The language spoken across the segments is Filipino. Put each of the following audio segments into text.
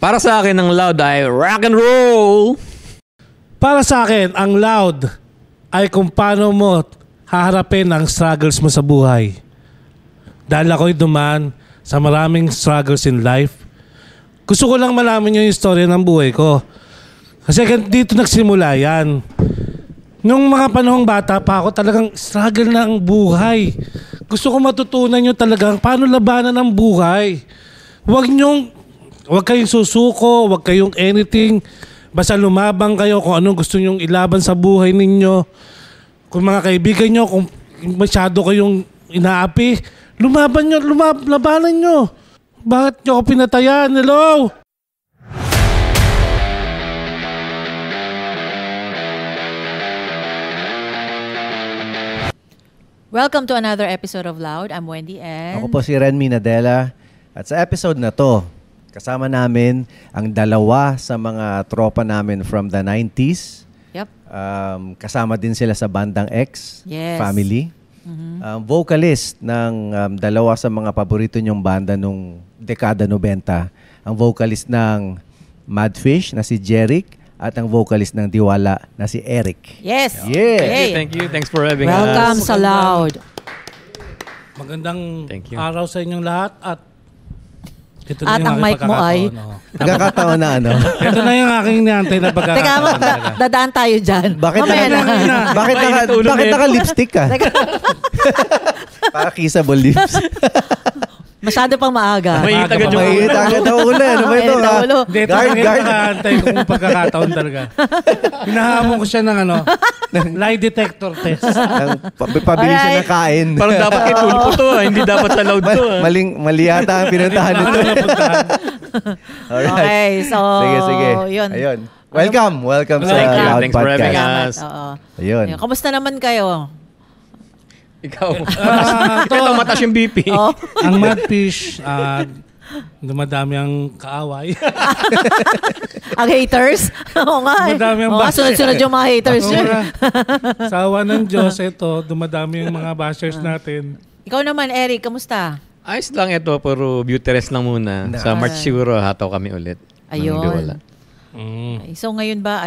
Para sa akin, ang loud ay rock and roll. Para sa akin, ang loud ay kung paano mo haharapin ang struggles mo sa buhay. Dahil ako'y dumaan sa maraming struggles in life. Gusto ko lang malaman yung istorya ng buhay ko. Kasi dito nagsimula yan. Nung mga panahong bata pa ako, talagang struggle na ang buhay. Gusto ko matutunan nyo talagang paano labanan ang buhay. Huwag kayong susuko, huwag kayong anything. Basta lumabang kayo kung anong gusto nyong ilaban sa buhay ninyo. Kung mga kaibigan nyo, kung masyado kayong inaapi, labanan nyo. Bakit nyo ako pinatayan? Hello? Welcome to another episode of Loud. I'm Wendy and... Ako po si Renmi Nadella. At sa episode na to, kasama namin ang dalawa sa mga tropa namin from the 90s. Yep. Kasama din sila sa bandang X, Yes. Family. Vocalist ng dalawa sa mga paborito niyong banda nung dekada 90. Ang vocalist ng Madfish na si Jeric at ang vocalist ng Diwala na si Eric. Yes. Yeah. Hey. Thank you. Thanks for having Welcome us. sa Loud. Magandang Thank you. araw sa inyong lahat at ito At ang mic mo ay? Nagkakataon na ano? Ito na yung aking niantay na Teka, pagkakataon. dadaan tayo dyan. Bakit Mamaya na. bakit naka-lipstick ka? Para kissable lips. Masyado pang maaga. May agad yung Mainit agad ako na. Ano ba ito? Mainit ang ulo. Hindi, ito Guard. yung nakaantay kong pagkakataon talaga. Hinahamon ko siya ng lie detector test. Pabili siya ng kain. Parang dapat kay Tulpo to. Hindi dapat sa loud to. Mali yata ang pinuntahan nito. Alright. Okay, so... Sige. Yun. Ayun. Welcome sa Thank you. Loud Thanks for having Podcast. us. Oo. Ayun. Kamusta naman kayo? Ikaw. Ito, mataas yung BP. Oh. Ang Madfish, dumadami ang kaaway. Ang haters? Oo nga. Dumadami ang Oo, basher. sunod-sunod yung mga haters. Sa awa ng Diyos, ito, dumadami yung mga bashers natin. Ikaw naman, Eric, kamusta? Ayos lang ito, pero beauty rest lang muna. Sa March siguro, hataw kami ulit. Ayun. Diwala. Okay, so ngayon ba,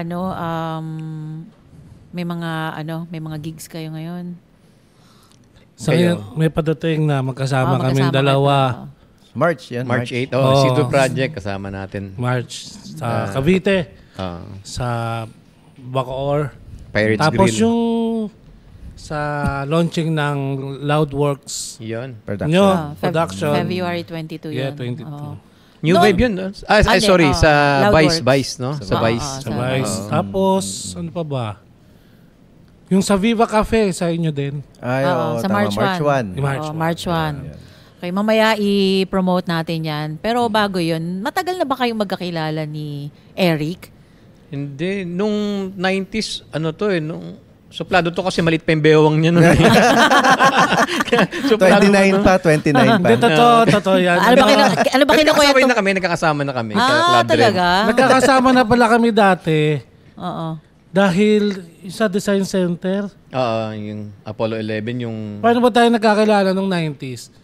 may mga gigs kayo ngayon? Sa ngayon, may padating na magkasama kami magkasama dalawa. kayo. March yan. March 8. Oh. C2 Project, kasama natin. March sa Cavite, sa Bacoor. Pirates Tapos Grill. yung sa launching ng Loudworks Yun. production. February 22 Yeah, yun. 22. Oo. New Noon- Vibe yun. Sorry, sa Loudworks. Vice, no? Sa Vice. Sa Vice. Tapos, ano pa ba? Yung sa Viva Cafe, sa inyo din. Ay, Oo, sa tama. March 1. March 1. March 1. Okay, mamaya i-promote natin yan. Pero bago yun, matagal na ba kayong magkakilala ni Eric? Hindi. Nung 90s, nung suplado to kasi malit pa yung bewang niya nun. 29 pa. Hindi, totoo yan. Ano ba kinukwento? Nagkakasama na kami. sa Club Dread. Talaga? Nagkakasama na pala kami dati. Oo. Dahil sa design center. Oo, yung Apollo 11, yung... Paano ba tayo nagkakilala nung 90s?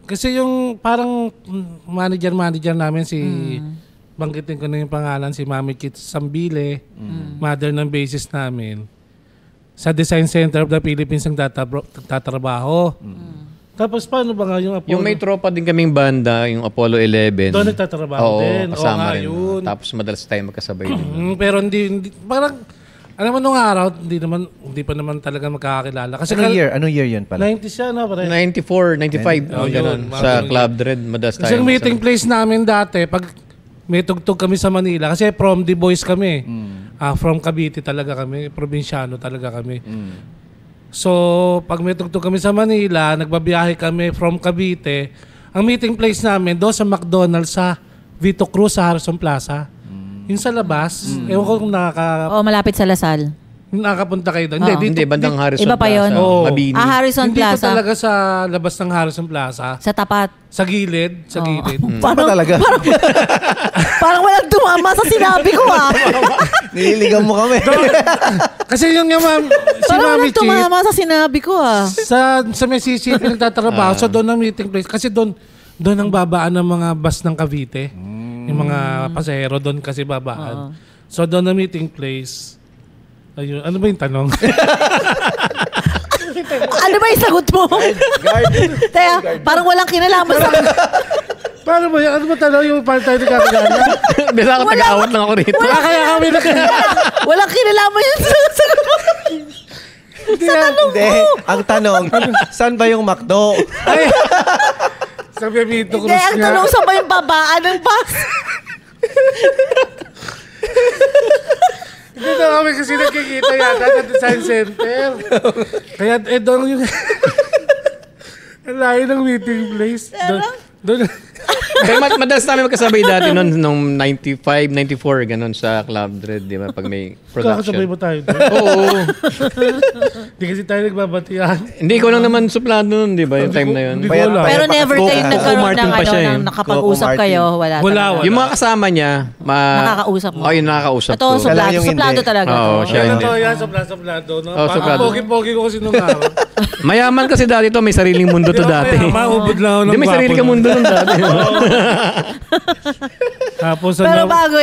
Kasi yung parang manager namin si... Banggitin ko na yung pangalan, si Mami Kit Sambile, mother ng basis namin. Sa Design Center of the Philippines ang tatrabaho. Tapos paano ba nga yung Apollo? Yung may tropa din kaming banda, yung Apollo 11. Doon nagtatrabaho din. Oo, kasama rin. Yun. Tapos madalas tayo magkasabay din. Pero hindi parang alam mo nung araw hindi pa naman talaga magkakakilala kasi Anong year yun pala? 90s siya no pare. 94, 95, Oh, ganun. yun. Sa Club Dread, madalas tayo. Kasi ang meeting place namin dati pag may tugtog kami sa Manila kasi from the boys kami. From Cavite talaga kami, probinsyano talaga kami. So, pag may tugtog kami sa Manila, nagbabiyahe kami from Cavite. Ang meeting place namin doon sa McDonald's sa Vito Cruz sa Harrison Plaza. Yung sa labas, ewan ko kung Malapit sa Lasal. nakakapunta kayo doon. Oo. Hindi, bandang Harrison Iba pa yun? Plaza. Oo. Mabini. Harrison Hindi pa Plaza. talaga sa labas ng Harrison Plaza. Sa tapat. Sa gilid. Sa gilid. Tama talaga. Parang walang tumama sa sinabi ko Nililigaw mo kami. Kasi yung si Parang Mami walang Chief, tumama sa sinabi ko sa may CCTV nagtatrabaho, so doon ang meeting place. Kasi doon ang babaan ng mga bus ng Cavite. Yung mga pasahero doon kasi babaan. So doon na meeting place. Ayun, ano ba yung tanong? Ano ba yung sagot mo? Taya, parang walang kinalaman sa... Paano ba yan? Ano ba tanong yung paano tayo nagkakagana? Bisa ako taga-awat lang ako rito. Kaya kami Walang kinalaman yung sagot mo. Hindi. Ang tanong, saan ba yung McDo? Sa Benito Cruz Hindi, ang nga. tanong sa ba yung babaan ng bus? Hindi na kami kasi nakikita yata sa design center. Kaya doon yung... Ang layo ng meeting place. Doon. Kaya madalas namin magkasabay dati noon, nung 95, 94, ganun sa Club Dread, di ba? Pag may Kakasabay production. mo tayo doon. Oo. Hindi kasi tayo nagbabatian. Hindi ko lang naman suplado noon, di ba? Yung time na yun. Hindi ko alam. Pero never Coco kayo nagkaroon Martin ng pa siya eh. nakapag-usap Coco kayo. Wala. Wala. Yung mga kasama niya, Nakakausap mo. Oh, yung nakakausap Ito, ko. Siya lang yung suplado hindi. talaga. Oo, to. siya Kaya hindi. to yan, suplado. No? Oh, suplado. Pogi-pogi ko kasi nung araw. Mayaman kasi dati to, may sariling mundo to dati. Maubod lang ako ng Hindi, may sarili gwapo ka nun. mundo nun dati. Tapos Pero bago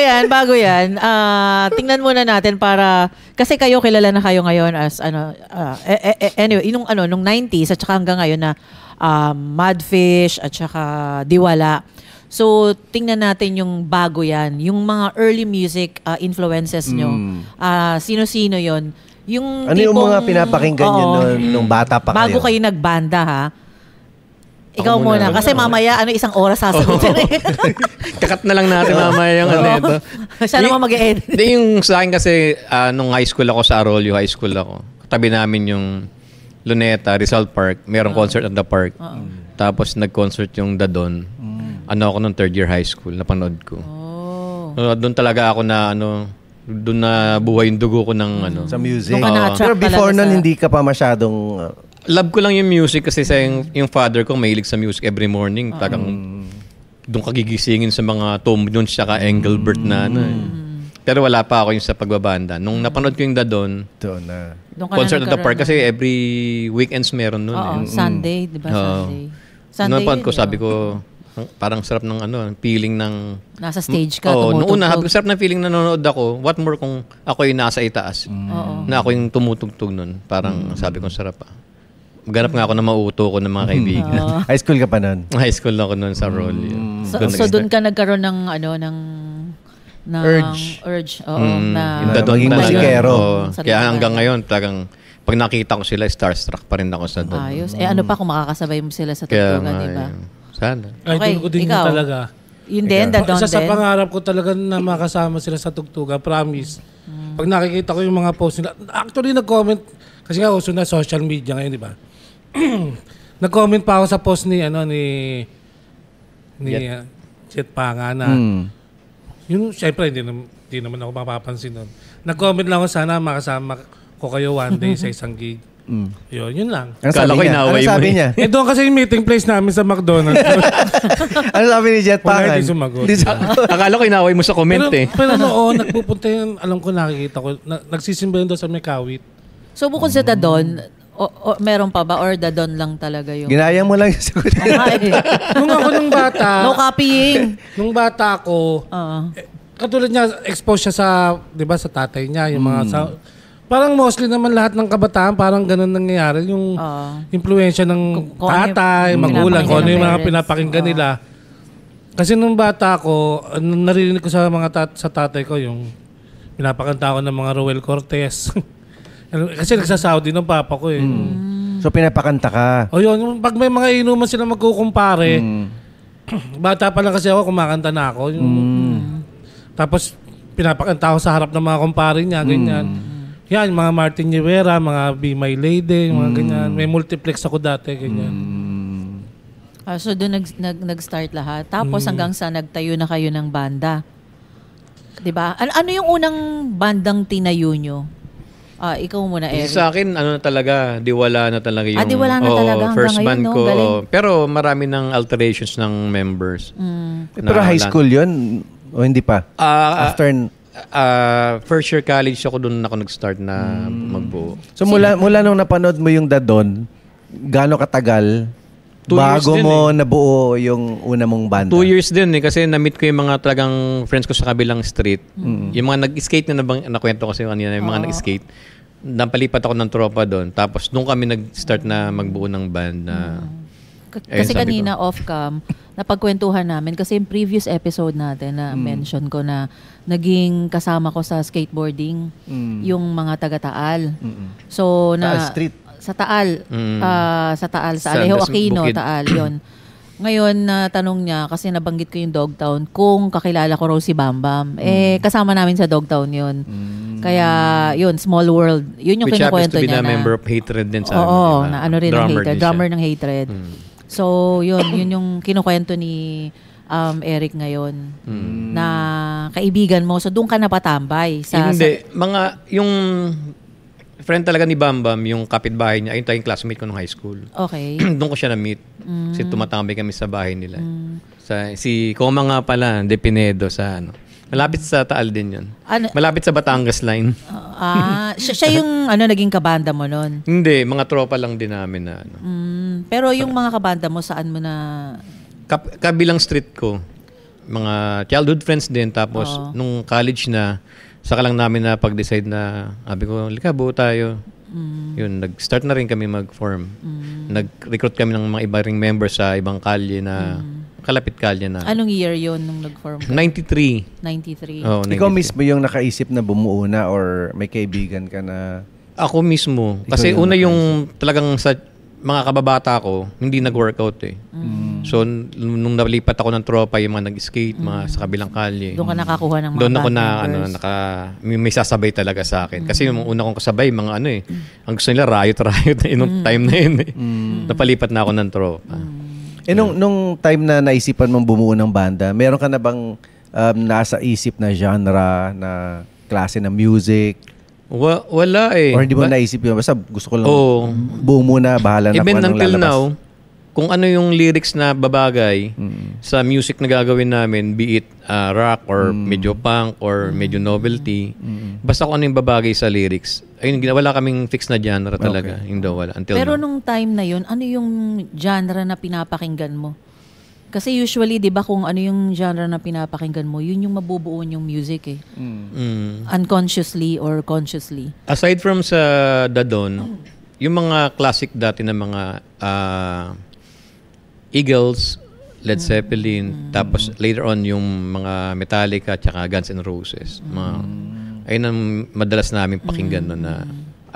yan, tingnan muna natin para, kasi kayo kilala na kayo ngayon as, anyway, nung 90s at saka hanggang ngayon na Mudfish at saka Diwala. So, tingnan natin yung bago yan. Yung mga early music influences nyo. Sino-sino yon? Yung Ano yung tipong- mga pinapakinggan nyo nung bata pa Bago kayo? kayo nagbanda, ha? Ikaw Ako muna. muna. Kasi mamaya, isang oras sasagutin. Kakat na lang natin mamaya yung ano ito. Siya naman mag-edit. Hindi, yung sa akin kasi, nung high school ako, sa Arroyo High School ako, katabi namin yung Luneta, Rizal Park, mayroong concert at the park. Tapos nag-concert yung Dadon. Ano ako nung third year high school, napanood ko. So, doon talaga ako na, doon na buhay yung dugo ko ng Sa music. Doon ka na-attract Pero before talaga nun, sa- hindi ka pa masyadong... Love ko lang yung music kasi sa yung father ko mahilig sa music every morning. Talagang doon ka gigisingin sa mga Tom Jones tsaka Engelbert na ano. Pero wala pa ako yung sa pagbabanda. Nung napanood ko yung Dadon, Doon na. Doon ka na concert at the park nagkaroon kasi every weekends meron nun. Oo, Sunday, di ba? Oo. Sunday. Nung napanood ko, yun, sabi ko, parang sarap ng feeling ng... Nasa stage ka, Oo, nung una, tumutugtog. sarap ng feeling na nanonood ako. What more kung ako yung nasa itaas. Oo. Na ako yung tumutugtog nun. Parang sabi ko, sarap pa. Maghanap nga ako na mauto ko ng mga kaibigan. High school ka pa nun? High school ako nun sa Rolly. So doon ka nagkaroon ng urge. Oo, na Yung Dadon maging talaga. musikero. Oo. Sa Kaya lugar. hanggang ngayon, talagang pag nakita ko sila, starstruck pa rin ako sa Dadon. Ayos. Ano pa kung makakasabay mo sila sa Kaya tugtugan, nga, di ba? sana. Ay, Okay, doon ko din ikaw. yun talaga. Yun din, Dadon Isa sa din. pangarap ko talaga na makasama sila sa tugtuga, promise. Pag nakikita ko yung mga post nila, actually nag-comment, kasi nga uso na social media ngayon, di ba? Nag-comment pa ako sa post ni Jet Panga na, yung, syempre, hindi naman ako mapapansin nun. Nag-comment lang ako, sana makasama ko kayo one day sa isang gig. Yun lang. Ano Kala ko sabi niya? inaaway Ano mo sabi eh. niya? Doon kasi yung meeting place namin sa McDonald's. Ano sabi ni Jet Wala, Pangan? hindi sumagot. Akala ko inaway mo sa comment eh. pero noon, nagpupunta yun, alam ko nakikita ko, nagsisimba yun doon sa Mekawit. So bukod sa Dadon, meron pa ba? Or Dadon lang talaga yung... Ginaya mo lang yung sagot. Nung ako nung bata, No copying. nung bata ako, Oo. katulad niya, exposed siya sa, di ba, sa tatay niya, yung mga, parang mostly naman lahat ng kabataan, parang ganun nangyayari, yung Oo. impluensya ng Kung ano yung tatay, magulang, kung ano yung mga pinapakinggan ng pinapakinggan parents. nila. Kasi nung bata ako, narinig ko sa mga sa tatay ko, yung pinapakanta ko ng mga Roel Cortez. Kasi nagsasaudi ng papa ko eh. So pinapakanta ka. O yun, yung pag may mga inuman sila magkukumpare, bata pa lang kasi ako, kumakanta na ako. Tapos pinapakanta ako sa harap ng mga kumpare niya, ganyan. Yan, mga Martin Rivera, mga Be My Lady, mga ganyan. May multiplex ako dati, ganyan. So doon nag-start lahat. Tapos hanggang sa nagtayo na kayo ng banda. 'Di ba? Ano yung unang bandang tinayo nyo? Ikaw muna, Eric. Sa akin, ano na talaga, Diwala na talaga yung Diwala na oo, talaga hanggang first ngayon, band no? ko. Galing. Pero marami ng alterations ng members. Pero high school yun? O hindi pa? After... First year college ako doon ako nag-start na magbuo. So mula nung napanood mo yung Dadon, gaano katagal Bago years din mo nabuo yung una mong banda. 2 years din kasi na-meet ko yung mga talagang friends ko sa kabilang street. Yung mga nag-skate na nakwento ko sa kanina, yung mga nag-skate. Napalipat ako ng tropa doon. Tapos doon kami nag-start na magbuo ng band na Kasi kanina off-cam, napagkwentuhan namin kasi yung previous episode natin na mention ko na naging kasama ko sa skateboarding yung mga taga-Taal. So Taal Street. Sa Taal. Sa Taal, sa Sa Alejo Das Aquino, Bukid. Taal, yon. Ngayon, tanong niya, kasi nabanggit ko yung Dogtown, kung kakilala ko raw si Bambam. Kasama namin sa Dogtown yun. Kaya, yun, small world. Yun yung which happens kinukwento to be niya na member of Hatred din sa amin. Oo, diba? na ano rin ng Hatred. din siya. Drummer ng Hatred. So, yun yung kinukwento ni Eric ngayon. Na kaibigan mo. So, doon ka napatambay. Hindi. Yung friend talaga ni Bambam, yung kapitbahay niya, ayun tayong classmate ko nung high school. Okay. Doon ko siya na-meet. Kasi tumatambay kami sa bahay nila. Si Koma nga pala, De Pinedo sa ano. Malapit sa Taal din yun. Malapit sa Batangas line. Siya yung naging kabanda mo nun. Hindi, mga tropa lang din namin na ano. Pero yung mga kabanda mo, saan mo na... Kabilang street ko. Mga childhood friends din. Tapos, nung college na, saka lang namin na pag-decide na, sabi ko, lika, buo tayo. Yun, nag-start na rin kami mag-form. Nag-recruit kami ng mga iba ring members sa ibang kalye na, kalapit kalye na. Anong year yun nung nag-form ka? 93. 93. Oh, 93. Ikaw mismo yung nakaisip na bumuo na or may kaibigan ka na... Ako mismo. Ikaw Kasi yung una yung talagang sa mga kababata ko, hindi nag-workout eh. So, nung nalipat ako ng tropa, yung mga nag-skate, mga sa kabilang kalye. Doon ka nakakuha ng mga Doon ako band na, members. may sasabay talaga sa akin. Kasi yung una kong kasabay, mga ang gusto nila, riot yung time na yun eh. Napalipat na ako ng tropa. Nung time na naisipan mong bumuo ng banda, meron ka na bang nasa isip na genre, na klase ng music? Wala eh. Or hindi mo naisip yun? Basta gusto ko lang buo muna, bahala na Even kung anong until lalabas. now, kung ano yung lyrics na babagay sa music na gagawin namin, be it rock or medyo punk or medyo novelty, basta kung ano yung babagay sa lyrics, ayun, wala kaming fixed na genre talaga. Hindi wala. Until Pero now. nung time na yun, ano yung genre na pinapakinggan mo? Kasi usually, di ba, kung ano yung genre na pinapakinggan mo, yun yung mabubuo yung music eh. Unconsciously or consciously. Aside from sa Dadon, yung mga classic dati na mga Eagles, Led Zeppelin, tapos later on yung mga Metallica tsaka Guns N' Roses. Ayun ang madalas namin pakinggan no na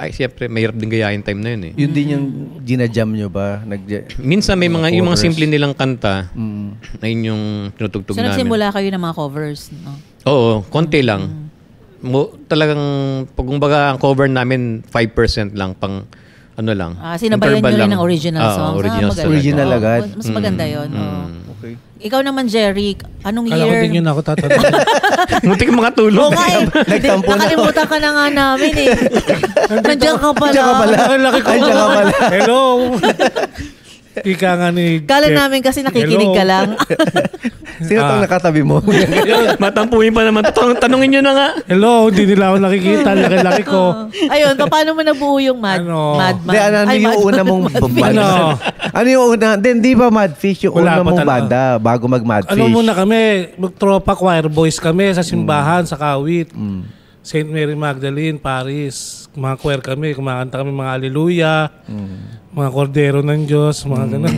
siyempre mahirap din gayahin time na yun eh. Yun din yung ginajam nyo ba? Minsan may mga yung mga covers. simple nilang kanta na yun yung tinutugtog So namin. nagsimula kayo ng mga covers, no? Oo, konti lang. Talagang kumbaga ang cover namin 5% lang pang ano lang. Sinabayan nyo interval rin lang. ng original songs. Original maganda. songs. Original Oo, agad. Mas maganda yun. oo. Okay. Ikaw naman, Jerry, anong Kala ko year? din yun ako tatanungin. Muntik mga tulog. Oo nga eh. Nagtampo na. Nakalimutan ka na nga namin eh. Nandiyan ka pala. Diyan ka pala. Ang laki ko. Andiyan ka pala. Hello. Ika nga ni... Kala namin kasi nakikinig ka lang. Sino tong nakatabi mo? Matampuhin pa naman. Tanungin nyo na nga. Hello, hindi nila ako nakikita. Laki-laki ko. Ayun, paano mo nabuo yung Mad Hindi, ano yung una mong banda? Ano yung una? Hindi ba Madfish yung Wala una pa mong talaga. banda bago mag-Madfish? Ano muna kami, magtropa choir boys kami sa simbahan, sa Kawit. St. Mary Magdalene, Paris. Mga choir kami, kumakanta kami mga Alleluia, mga Kordero ng Diyos, mga ganun.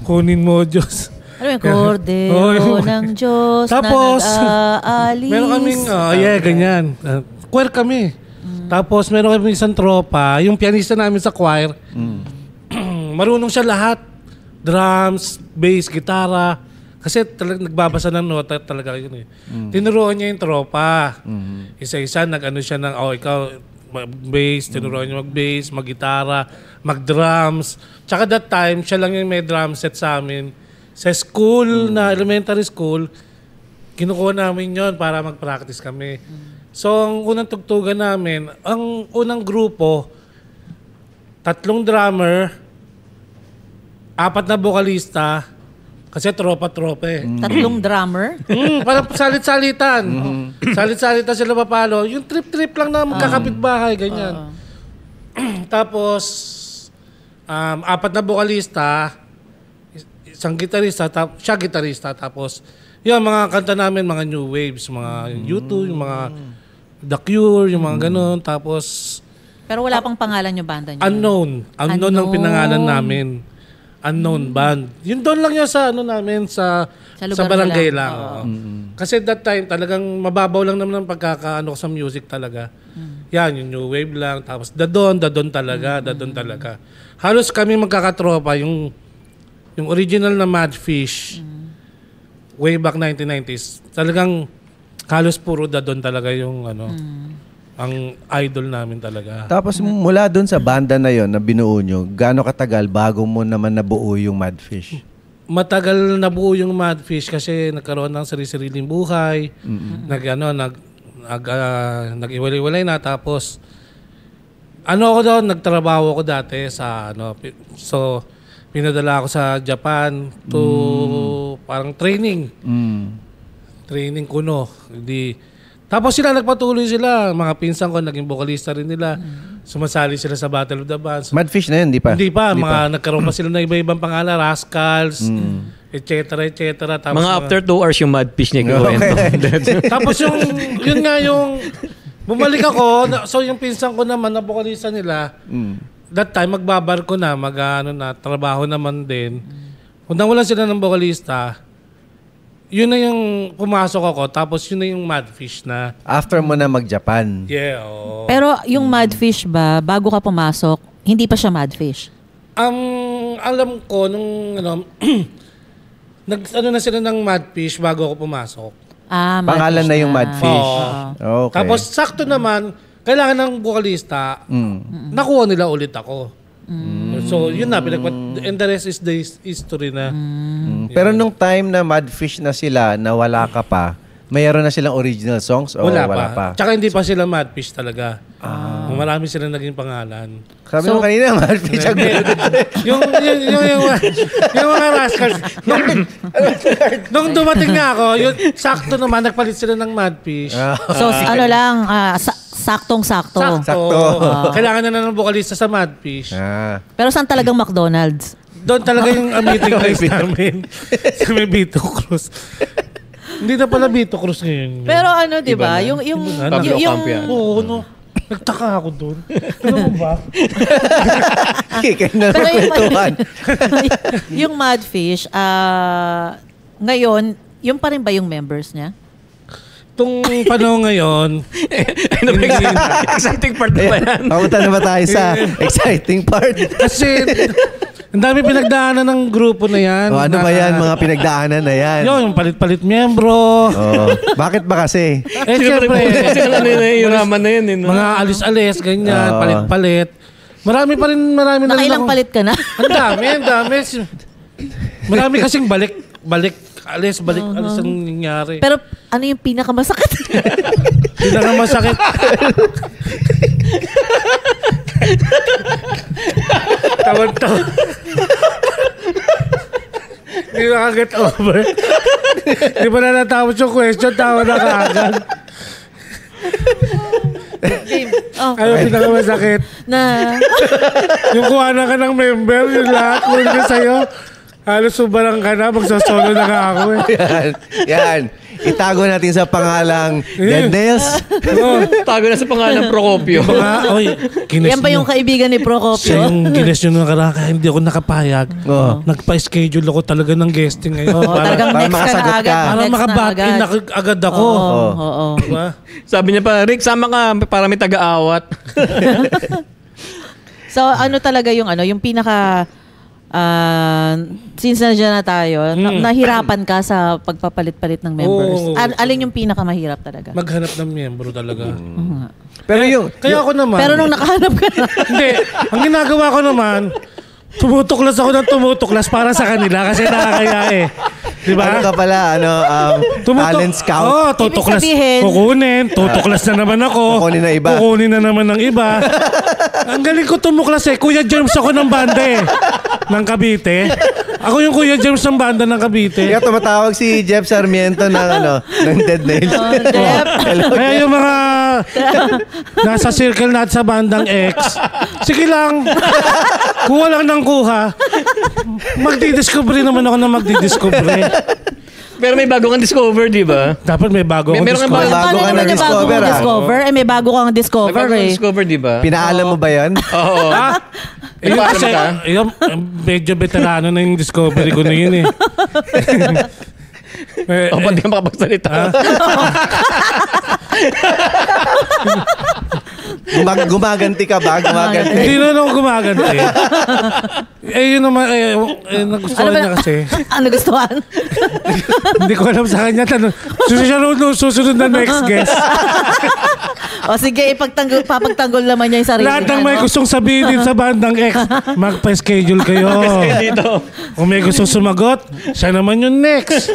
Kunin mo, Diyos. Ano yung Kordero ng Diyos Tapos, na nag-aalis? Meron kaming, ganyan. Choir kami. Tapos meron kami isang tropa, yung pianista namin sa choir, marunong siya lahat. Drums, bass, gitara. Kasi talagang nagbabasa ng nota talaga yun eh. Tinuruan niya yung tropa. Isa-isa, nag-ano siya ng, ikaw, mag-bass, tinuruan niya mag-bass, mag-gitara, mag-drums. Tsaka that time, siya lang yung may drum set sa amin. Sa school, na elementary school, kinukuha namin yon para mag-practice kami. So, ang unang tugtugan namin, ang unang grupo, 3 drummer, 4 na vocalista, kasi tropa-tropa eh. 3 drummer? Parang salit-salitan. Salit-salitan sila papalo. Yung trip-trip lang na magkakapit-bahay, ganyan. Tapos, 4 na vocalista, isang gitarista, siya gitarista, tapos yung mga kanta namin, mga new waves, mga U2, yung mga The Cure, yung mga ganun, tapos Pero wala pang pangalan yung banda niyo. Unknown ang pinangalan namin. Unknown band. Yun doon lang yun sa namin sa lugar barangay nila. lang. Oo. Kasi that time talagang mababaw lang naman ang pagkakaano ko sa music talaga. Yan, yung new wave lang. Tapos dadon talaga. Halos kami magkakatropa yung original na Madfish way back 1990s. Talagang halos puro dadon talaga yung ang idol namin talaga. Tapos mula doon sa banda na yon na binuo nyo, gaano katagal bago mo naman nabuo yung Madfish? Matagal nabuo yung Madfish kasi nagkaroon ng sarili-sariling buhay. Nag-iwalay-walay na. Tapos ako daw, nagtrabaho ako dati sa so pinadala ako sa Japan to parang training. Training kuno. Tapos nagpatuloy sila. Mga pinsan ko, naging vocalista rin nila. Sumasali sila sa Battle of the Bands. Madfish na yun, di pa? Hindi pa. Nagkaroon pa sila ng iba-ibang pangalan. Rascals, etc. Tapos Mga after 2 hours yung Madfish niya gawin. tapos yun nga yung bumalik ako. So yung pinsan ko naman na vocalista nila, that time magbabar ko na, trabaho naman din. Kung wala sila ng vocalista, yun na yung pumasok ako, tapos yun na yung Madfish na. After mo na mag-Japan. Yeah, oo. Pero yung Madfish ba, bago ka pumasok, hindi pa siya Madfish? Alam ko, nung na sila ng Madfish bago ako pumasok. Madfish Pangalan na yung Madfish. Oo. Okay. Tapos sakto naman, kailangan ng vocalista, nakuha nila ulit ako. So yun na, and the rest is the history na. Pero nung time na Madfish na sila, na wala ka pa, mayroon na silang original songs o wala pa? Tsaka hindi pa sila Madfish talaga. Marami silang naging pangalan. Sabi mo kanina, Madfish. yung mga Rascals. Nung dumating nga ako, sakto naman, nagpalit sila ng Madfish. So saktong-sakto. Sakto. Kailangan na ng vocalista sa Madfish. Pero saan talagang McDonald's? Doon talaga yung meeting place namin. Sa may Vito Cruz. Hindi na pala Vito Cruz ngayon. Pero di ba? Yung Oo, nagtaka ako doon. Ano mo ba? Pero yung Madfish, ngayon, yung pa rin ba yung members niya? Itong panahon ngayon, Exciting part na ba yan? Pamunta na ba tayo sa exciting part? kasi ang dami pinagdaanan ng grupo na yan. Ano ba yan? Mga pinagdaanan na yan. Yung palit-palit miyembro. Bakit ba kasi? Siyempre. Yung naman na yan. Mga alis-alis, ganyan, palit-palit. Marami na Nakailang palit ka na? Ang dami. Marami kasing balik, alis ang nangyari. Pero ano yung pinakamasakit? Pinakamasakit. Tawan-tawa. Hindi nakaget over. Di ba na natapos yung question, tawa na kaagad. Ano pinakamasakit? Yung kuha na ka ng member, yung lahat, kunin ka sa'yo. Halos subarang ka na, magsasolo na ka ako Yan. Itago natin sa pangalang Dead Nails. Tago na sa pangalan Procopio. Yan ba yung kaibigan ni Procopio? Siya yung gines nyo nakaraka, hindi ako nakapayag. Nagpa-schedule ako talaga ng guesting ngayon. Talagang next ka na agad. Para makabat-in agad ako. Diba? Sabi niya pa, Rick, sama ka para may taga-awat. So ano talaga yung pinaka... since nandiyan na tayo, nahirapan ka sa pagpapalit-palit ng members. Alin yung pinakamahirap talaga? Maghanap ng miyembro talaga. Pero Kaya ako naman... Pero nung nakahanap ka na... Hindi. Ang ginagawa ko naman, tumutuklas ako ng tumutuklas para sa kanila kasi nakakaya Diba? Ano ka pala? Talent scout? Oo, tutuklas. Kukunin. Tutuklas na naman ako. Kukunin na naman ng iba. Ang galing ko tumuklas Kuya Germs ako ng banda ng Cavite. Ako yung Kuya James ng banda ng Cavite. Kaya tumatawag si Jeff Sarmiento ng Dead Nails. Jeff. Kaya yung mga nasa circle natin sa bandang X, sige lang, kuha lang ng kuha. Magdidiscovery naman ako na magdidiscovery. Pero may bago kang discover, di ba? Dapat may bago akong Meron kang discover. bago ka naman yung bago na-discover, kang ah. discover? Eh, may bago kang May discover bago kang eh. discover, di ba? Pinaalam mo ba yan? Oo. Yun Nagpaalam kasi, ka? yun, medyo veterano na yung discovery ko na yun eh. O, pwede ka makapagsalita. Gumaganti ka ba? Gumaganti. Hindi na ako gumaganti. Yun naman, nagustuhan niya kasi. Ano gustuhan? Hindi ko alam sa kanya. Susunod na next guest. O sige, papagtanggol naman niya yung sarili Lahat ng niya, may no? gustong sabihin din sa bandang X, magpa-schedule kayo. Dito. Kung may gustong sumagot, siya naman yung next.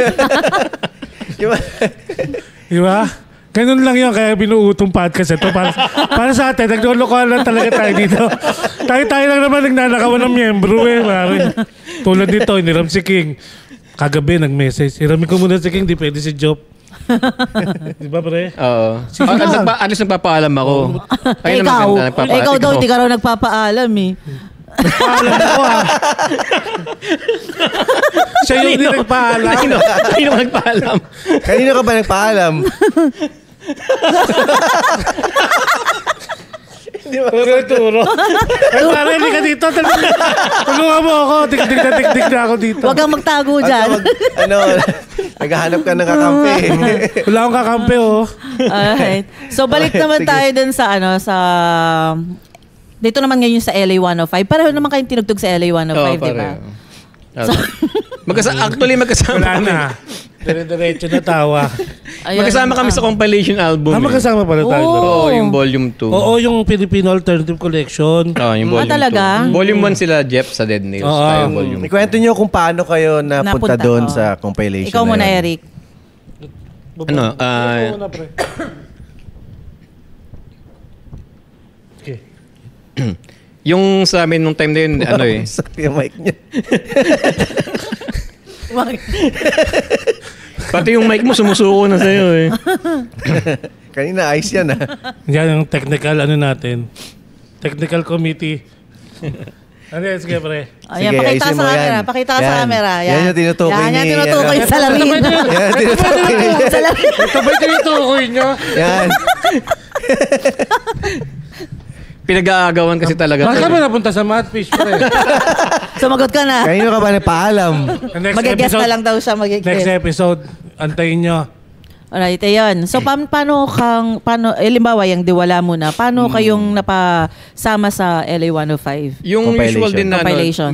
Di ba? Ganun lang yun, kaya binuutong podcast ito. Para sa atin, naglolokohan lang talaga tayo dito. Tayo lang naman nagnanakawan ng miyembro eh. Mare. Tulad dito, iniram si King. Kagabi, nag-message. Iramin ko muna si King, di pwede si Job. Di ba, pre? Oo. Sige lang. Alis nagpapaalam ako. Ayun naman Ikaw, ganda, nagpapaalam. ikaw daw, di ka raw nagpapaalam eh. Paalam ako ha. Siya yung hindi nagpaalam. Sino nagpaalam? Kanino ka ba nagpaalam? Turo. Ay, pare, hindi ka dito. Tulungan mo ako. Tik-tik na ako dito. Huwag kang magtago dyan. Naghahanap ka ng kakampi. Wala akong kakampi, oh. Alright. So balik naman Sige. tayo dun sa dito naman ngayon sa LA 105. Pareho naman kayong tinugtog sa LA 105, di ba? Actually, magkasama Wala kami. na. Dire-diretso na tawa. Ayun. Magkasama kami sa compilation album. Magkasama pala tayo. Oo. Oo, yung volume 2. Oo, yung Filipino Alternative Collection. Oo, yung volume 2. talaga? Volume 1 sila, Jeff, sa Dead Nails. Oo. Tayo, volume 2. Ikwento nyo kung paano kayo napunta doon oo. sa compilation Ikaw na muna, yun. Eric. Ano, Ikaw muna, pre. Okay. Yung sa amin nung time na yun, ano eh. Sakit yung mic niya. Pati yung mic mo sumusuko na sa'yo eh. Kanina ayos yan Yan yung technical ano natin. Technical committee. Ano yan, sige pre. Ayan, Sige, pakita ka ayusin sa mo camera. yan. Pakita ka sa Yan. camera. Yan yung tinutukoy Yan yung ni- tinutukoy yan. sa lamin. Yan, tinutukoy niya. Salamin. Ito ba yung tinutukoy nyo? Yan. Pinag-aagawan kasi talaga. Bakit ka ba napunta sa Madfish pre? Sumagot ka na. Kanino ka ba nagpaalam? Next Mag-guess na lang daw siya Next mag-guess. episode, antayin nyo. Alright, ayun. So, paano limbawa, yung diwala muna, paano kayong napasama sa LA 105? Yung Compilation. usual din na Compilation.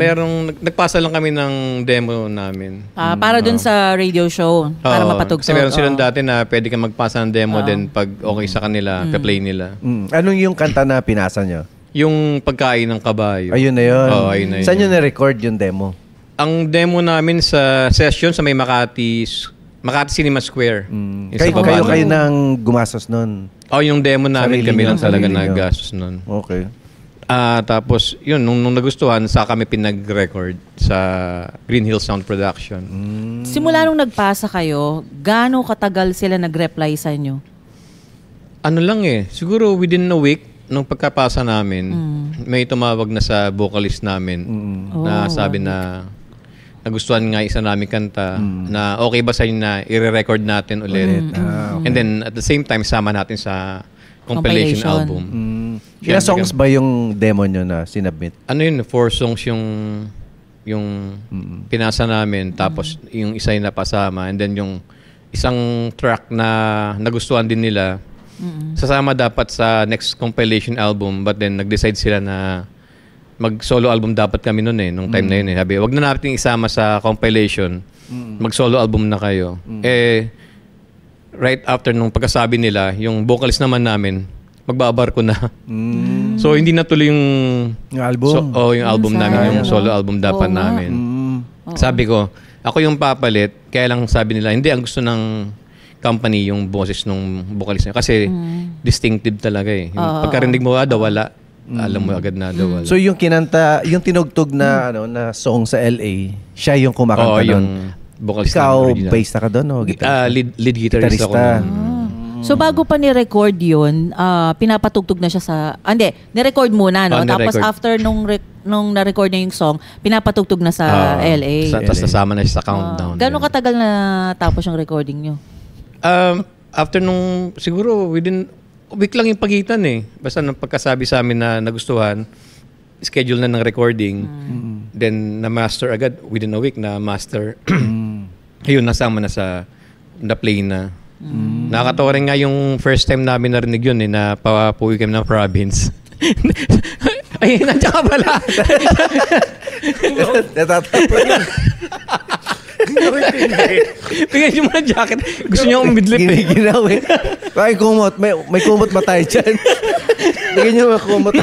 nagpasa lang kami ng demo namin. Para dun sa radio show, para Oo, mapatugtog. Kasi meron silang Oo. dati na pwede kang magpasa ng demo din pag okay sa kanila, play nila. Anong yung kanta na pinasa nyo? Yung pagkain ng kabayo. Ayun na yun. Oo, ayun na yun. Saan nyo na-record yung demo? Ang demo namin sa session sa may Makati Cinema Square. Yung sa baba Kayo nun. nang gumastos nun. Oh, yung demo namin Sarili kami nyo, lang talaga sarili nyo. naggastos nun. Okay. Tapos, yun, nung nagustuhan, sa kami pinag-record sa Green Hill Sound Production. Simula nung nagpasa kayo, gaano katagal sila nag-reply sa inyo? Ano lang eh, siguro within a week, nung pagkapasa namin, may tumawag na sa vocalist namin na sabi na nagustuhan nga isa namin kanta na okay ba sa inyo na i-record natin ulit. And then at the same time, sama natin sa compilation Compilation. album. Ilang songs ba yung demo nyo na sinubmit? Ano yun, 4 songs yung pinasa namin, tapos yung isa yung napasama, and then yung isang track na nagustuhan din nila, sasama dapat sa next compilation album, but then nag-decide sila na mag-solo album dapat kami noon eh, nung time na yun eh. Sabi, wag na natin isama sa compilation, mag-solo album na kayo. Right after nung pagkasabi nila, yung vocalist naman namin, magbabarko na. So, hindi natuloy yung album? yung album namin, yung solo album dapat Oo nga. namin. Sabi ko, ako yung papalit, kaya lang sabi nila, hindi, ang gusto ng company yung boses nung vocalist niya. Kasi distinctive talaga eh. Yung pagkarinig mo, daw wala. alam mo agad na daw wala. So yung kinanta, yung tinugtog na na song sa LA, siya yung kumakanta Oo, doon. yung vocalist Ikaw, ng original. bassista ka doon o Lead guitarist ako. So bago pa ni-record yun, pinapatugtog na siya sa... hindi, ni-record muna, no? Tapos ni-record. after nung na-record na yung song, pinapatugtog na sa LA. Tapos nasama na siya sa countdown. Gano'ng katagal na tapos yung recording nyo? After nung, siguro within week lang yung pagitan eh. Basta nang pagkasabi sa amin na nagustuhan, schedule na ng recording, then na-master agad, within a week na-master. Ayun, nasama na sa na-play na. Nakakatawa rin nga yung first time namin narinig yun eh, na papuwi kami ng province. Ay, nandiyan ka pala. Bigyan niyo mga jacket. Gusto niyo akong midlip eh. Giniginaw eh. Ay, kumot. May kumot ba tayo dyan? Bigyan niyo mga kumot.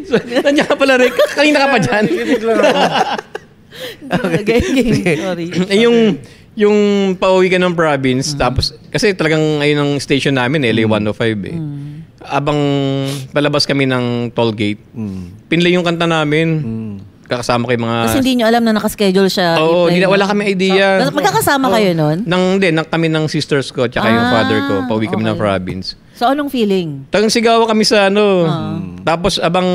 So, nandiyan ka pala rin. Kanina ka pa dyan. Okay. Sorry. Yung pauwi ka ng province, tapos, kasi talagang ayun ang station namin, LA 105 eh. Abang palabas kami ng toll gate, pinlay yung kanta namin. Kakasama kay mga... Kasi hindi nyo alam na nakaschedule siya. Oo, wala kami idea. So, magkakasama kayo nun? Kami ng sisters ko, tsaka yung father ko, pauwi kami ng province. So, anong feeling? Tagang sigawa kami sa tapos abang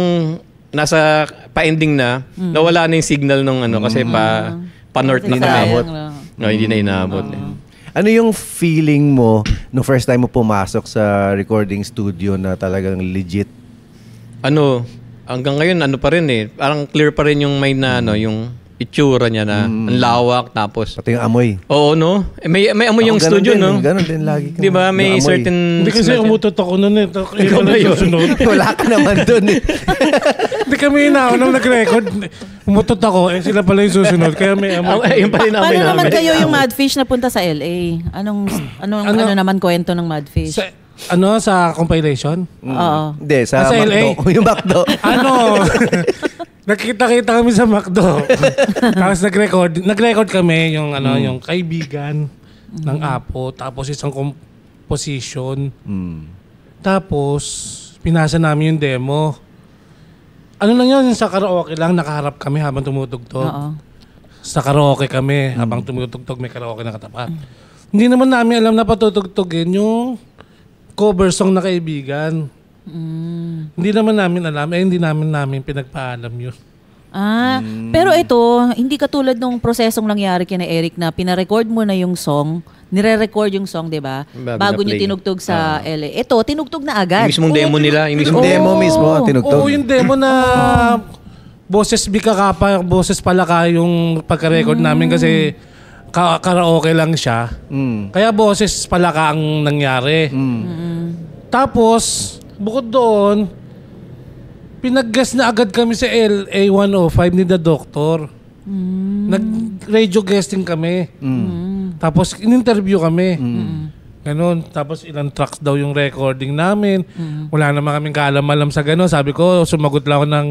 nasa pa-ending na, nawala na yung signal nung kasi pa-north na kami. No, hindi na inaabot. Ano yung feeling mo nung first time mo pumasok sa recording studio na talagang legit? Hanggang ngayon pa rin eh. Parang clear pa rin yung yung itsura niya na ang lawak, tapos Pati yung amoy. oo, no? May amoy yung studio, no? Ganun din lagi. Di ba? May certain... Hindi kasi umutot ako nun eh. Ikaw na yung susunod. Wala ka naman dun eh. Hindi kami nung nag-record. Umutot ako. Sila pala yung susunod. Kaya may amoy. Yung pa rin amoy Paano naman namin. kayo yung Madfish na punta sa LA? Ano naman kwento ng Madfish? Sa compilation? Oo. Hindi, sa Sa LA? McDo. Yung McDo. Nakita-kita kami sa McDo. Tapos nag-record kami yung yung kaibigan ng Apo, tapos isang composition. Tapos pinasa namin yung demo. Ano lang yun, sa karaoke lang, nakaharap kami habang tumutugtog. Oo. Sa karaoke kami, habang tumutugtog, may karaoke na katapat. Hindi naman namin alam na patutugtogin yung cover song na kaibigan. Hindi naman namin alam. Hindi namin pinagpaalam yun. Pero ito, hindi katulad nung prosesong nangyari kina Eric na pina-record mo na yung song, nire-record yung song, di ba? Bago nyo na-play. tinugtog sa LA. Ito, tinugtog na agad. Yung mismong demo nila. Yung mismong Demo mismo ang tinugtog. Oo, yung demo na boses Bikakapa, boses Palaka yung pagka-record namin kasi karaoke lang siya. Kaya boses Palaka ang nangyari. Tapos, bukod doon, pinag-guest na agad kami sa LA 105 ni The Doctor. Nag-radio guesting kami. Tapos, in-interview kami. Ganon. Tapos, ilang tracks daw yung recording namin. Wala naman kaming kaalam-alam sa ganon. Sabi ko, sumagot lang ako ng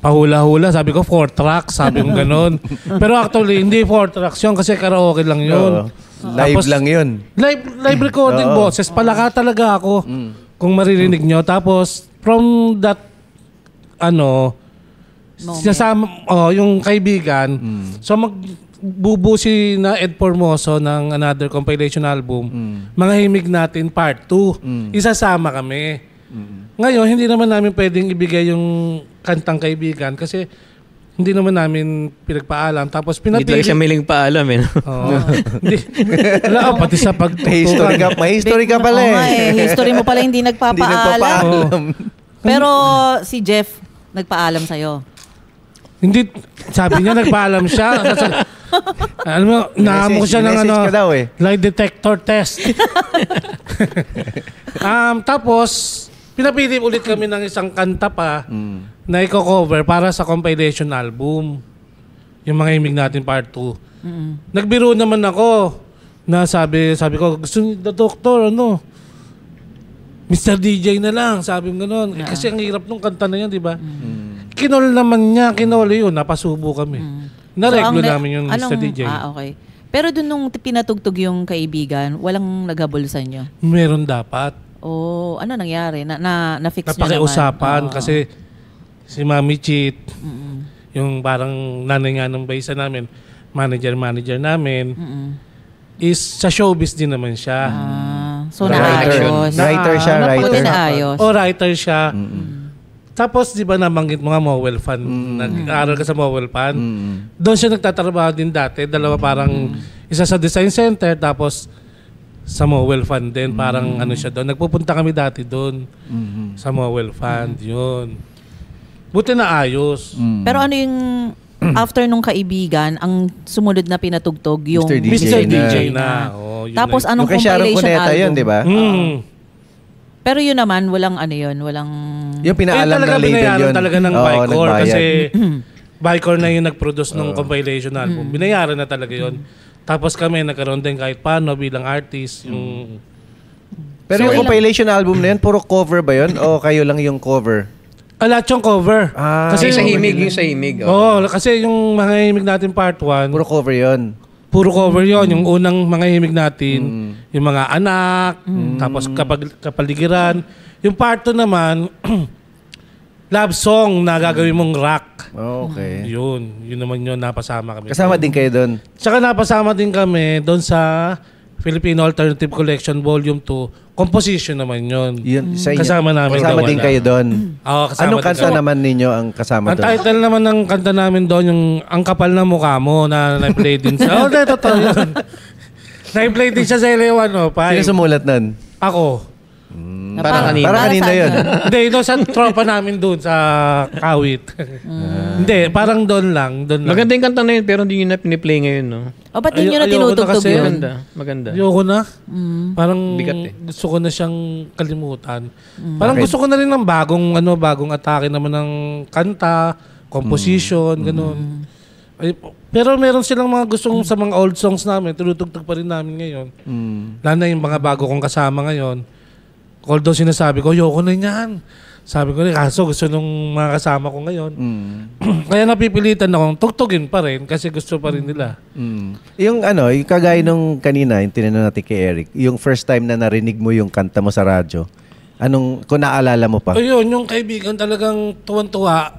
pahula-hula. Sabi ko, 4 tracks. Sabi ko ganon. Pero actually, hindi 4 tracks yun kasi karaoke lang yun. Live Tapos, lang yun. Live recording boses. Palaka talaga ako. Kung maririnig nyo. Tapos, from that, yung kaibigan, so magbubusi na Ed Formoso ng another compilation album, Mga Himig Natin Part 2. Isasama kami. Ngayon, hindi naman namin pwedeng ibigay yung kantang kaibigan kasi hindi naman namin pinagpaalam. Tapos Hindi talaga siya miling paalam eh. Oo. Hindi. Wala, pati sa pagtutukan. May history ka pala Oo nga eh. History mo pala hindi Hindi nagpapaalam. nagpapaalam. Pero si Jeff, nagpaalam sa'yo. Hindi, sabi niya nagpaalam siya. Alam mo, nahamok siya ng Message ka daw eh. lie detector test. Tapos, pinapili ulit kami ng isang kanta pa na i-cover para sa compilation album. Yung Mga Himig Natin Part 2. Nagbiro naman ako na sabi ko, gusto ni The Doctor, Mr. DJ na lang, sabi mo gano'n. Kasi ang hirap nung kanta na yun, di ba? Kinol naman niya, yun, napasubo kami. Nareglo namin yung Mr. DJ. Okay. Pero dun nung pinatugtog yung kaibigan, walang naghabol sa inyo? Meron dapat. Oh, ano nangyari? Na-fix nyo naman? Napakiusapan Oo. kasi si Mami Cheat, yung parang nanay nga ng baysa namin, manager namin, is sa showbiz din naman siya. So, Writer. naayos. Writer siya, Buti writer. naayos. O writer siya. Tapos, di ba nabanggit mo nga Mowel Fan, nag-aaral ka sa Mowel Fan. Doon siya nagtatrabaho din dati. Dalawa parang, isa sa design center, tapos sa Mowel Fan din. Parang ano siya doon. Nagpupunta kami dati doon sa Mowel Fan. Yun. Buti na ayos. Pero ano yung after nung kaibigan, ang sumunod na pinatugtog yung Mr. DJ Mr. DJ na. na. Oh, yun Tapos na. anong Yung kay Sharon compilation Cuneta album? yun, di ba? Pero yun naman, walang ano yun, walang... Yung pinaalam talaga ng label binayaran yun. talaga ng Oo, Vicor nagbayad. kasi Vicor na yung nag-produce ng compilation album. Binayaran na talaga yun. Tapos kami nagkaroon din kahit paano bilang artist. Yung... Pero yung compilation album na yun, puro cover ba yun? O kayo lang yung cover? Lahat yung cover. Kasi sa himig, yung sa himig. Oo, kasi yung mga himig natin part 1, Puro cover yun. puro cover yon. Yung unang mga himig natin, yung mga anak, tapos kapaligiran. Yung part 2 naman, love song na gagawin mong rock. Okay. Yun naman yun, napasama kami. Kasama din kayo doon. Tsaka napasama din kami doon sa Filipino Alternative Collection Volume 2. Composition naman yun. Yun, sa inyo. Kasama namin. Kasama gawa din na. kayo doon. Oo, kasama Anong din kanta kami. naman ninyo ang kasama Ang doon? title naman ng kanta namin doon, yung Ang Kapal na Mukha Mo, na na-play din sa... Oh, totoo yun. Na-play din siya sa Elewan, no? Sino sumulat nun? Ako. Para kanina. Para kanina saan yun. Hindi, doon sa tropa namin doon, sa Kawit. Hindi, parang doon lang. Maganda yung kanta na yun, pero hindi nyo na piniplay ngayon, no? O, ba't hindi nyo na Ayoko na tinutugtog kasi. yun? Maganda. Ayoko na. Parang Bigat eh. gusto ko na siyang kalimutan. Parang gusto ko na rin ng bagong atake naman ng kanta, composition, ganun. Ay, pero meron silang mga gustong sa mga old songs namin, tinutugtog pa rin namin ngayon. Lalo na yung mga bago kong kasama ngayon. Although sinasabi ko, ayoko na yan. Sabi ko rin, kaso gusto nung mga kasama ko ngayon. Kaya napipilitan akong tugtugin pa rin kasi gusto pa rin nila. Yung yung kagaya nung kanina, yung tinanong natin kay Eric, yung first time na narinig mo yung kanta mo sa radyo, kung naalala mo pa? Ayun, yung kaibigan talagang tuwan-tuwa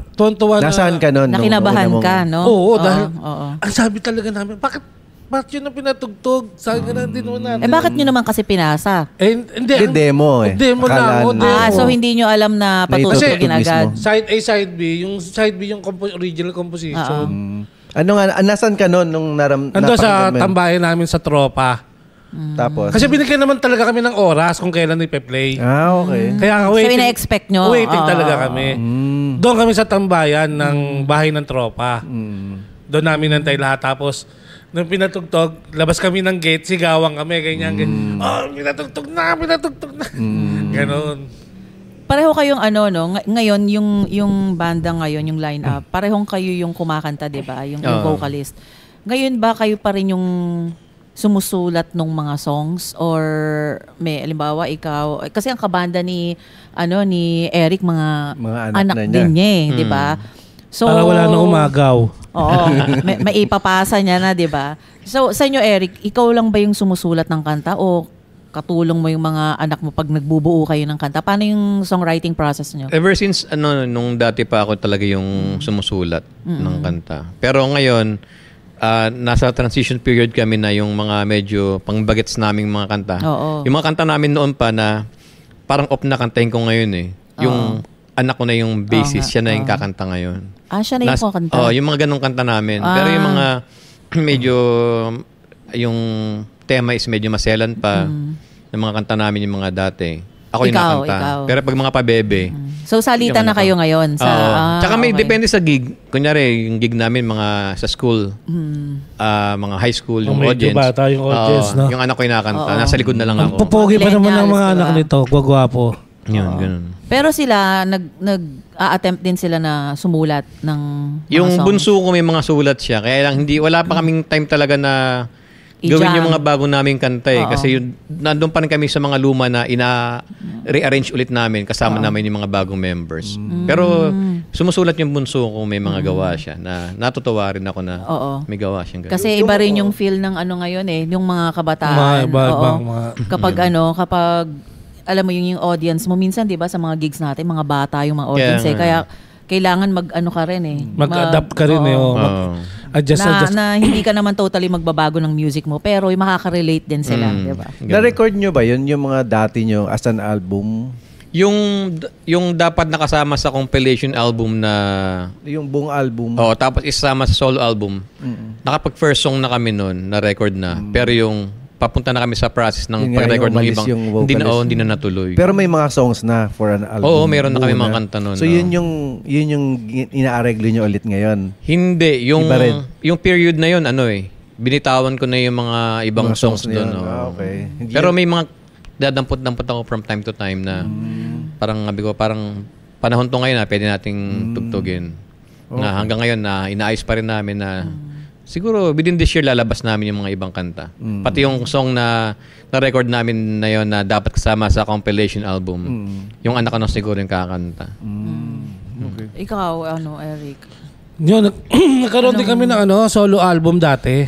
na... Nasaan ka nun? Nakinabahan ka, no? Oo, dahil Oo. ang sabi talaga namin, bakit yun ang pinatugtog? Sabi ka na din natin. Bakit nyo naman kasi pinasa? Hindi. Yung demo eh. Demo lang. Akala Demo. So hindi nyo alam na patutugin Kasi- agad. mismo. Side A, side B. Yung side B yung original composition. Nasaan ka nun nung Ando sa napakinggan mo yun? tambayan namin sa tropa. Tapos? Kasi binigyan naman talaga kami ng oras kung kailan ipe-play. Okay. Kaya So ina-expect nyo? waiting Oo. talaga kami. Doon kami sa tambayan ng bahay ng tropa. Doon namin nantay lahat. Tapos, nung pinatugtog, labas kami ng gate, sigawang kami, ganyan. Oh, pinatugtog na. Ganon. Pareho kayong no? Ngayon, yung banda ngayon, yung line-up, parehong kayo yung kumakanta, di ba? Yung vocalist. Ngayon ba kayo pa rin yung sumusulat ng mga songs? Or may, alimbawa, ikaw, kasi ang kabanda ni Eric, mga anak anak na niya. din niya, di ba? So, Para wala na umagaw. Oo. May ipapasa niya na, di ba? So, sa inyo, Eric, ikaw lang ba yung sumusulat ng kanta o katulong mo yung mga anak mo pag nagbubuo kayo ng kanta? Paano yung songwriting process niyo? Ever since, nung dati pa ako talaga yung sumusulat ng kanta. Pero ngayon, nasa transition period kami na yung mga medyo pangbagets naming mga kanta. Oo. Yung mga kanta namin noon pa na parang off na kantahin ko ngayon eh. Yung anak ko na yung bassist, siya na yung kakanta ngayon. Siya na yung kanta. Yung mga ganong kanta namin. Pero yung mga medyo, yung tema is medyo maselan pa. Yung mga kanta namin yung mga dati. Ako yung nakanta. Ikaw. Pero pag mga pabebe, So, salitan na kayo ngayon. Tsaka may okay. depende sa gig. Kunyari, yung gig namin mga sa school, mga high school, yung medyo audience. bata yung audience, no? Yung anak ko yung nakanta. Nasa likod na lang Ang ako. pupogi pa naman ng mga Millennials, anak diba? nito. Gwagwapo. Yun, ganun. Pero sila, nag-attempt din sila na sumulat ng mga Yung songs. bunso ko may mga sulat siya. Kaya lang wala pa kaming time talaga na gawin yung mga bago naming kanta eh. Kasi nandun pa rin kami sa mga luma na rearrange ulit namin kasama namin yung mga bagong members. Pero sumusulat yung bunso ko, may mga gawa siya na natutuwa rin ako na may gawa siyang ganun. Kasi iba rin yung feel ng ngayon yung mga kabataan. Mga iba- Oo. ibang mga- Kapag kapag alam mo yung audience mo, minsan, di ba, sa mga gigs natin, mga bata yung mga audience Kaya kailangan mag-ano ka rin Mag-adapt ka rin Mag-adjust. Na hindi ka naman totally magbabago ng music mo, pero yung makaka-relate din sila, di ba? Na-record nyo ba yun, yung mga dati nyo as an album? Yung dapat nakasama sa compilation album na Yung buong album? tapos isama sa solo album. Nakapag first song na kami noon, na record na. Pero yung papunta na kami sa process ng pag-record ng ibang, hindi na natuloy. Pero may mga songs na for an album? Oo, meron na kami mga kanta noon. So yun yung inaareglo nyo ulit ngayon? Hindi, yung period na yun, binitawan ko na yung mga ibang songs doon. Okay. Pero may mga dadampot-dampot ako from time to time na parang panahon to ngayon na pwede nating tugtugin. Na hanggang ngayon na inaayos pa rin namin na siguro within this year lalabas namin yung mga ibang kanta. Pati yung song na record namin na yun na dapat kasama sa compilation album. Yung anak ko na siguro yung kakanta. Okay. Ikaw, Eric? Yun, nagkaroon din kami ng solo album dati.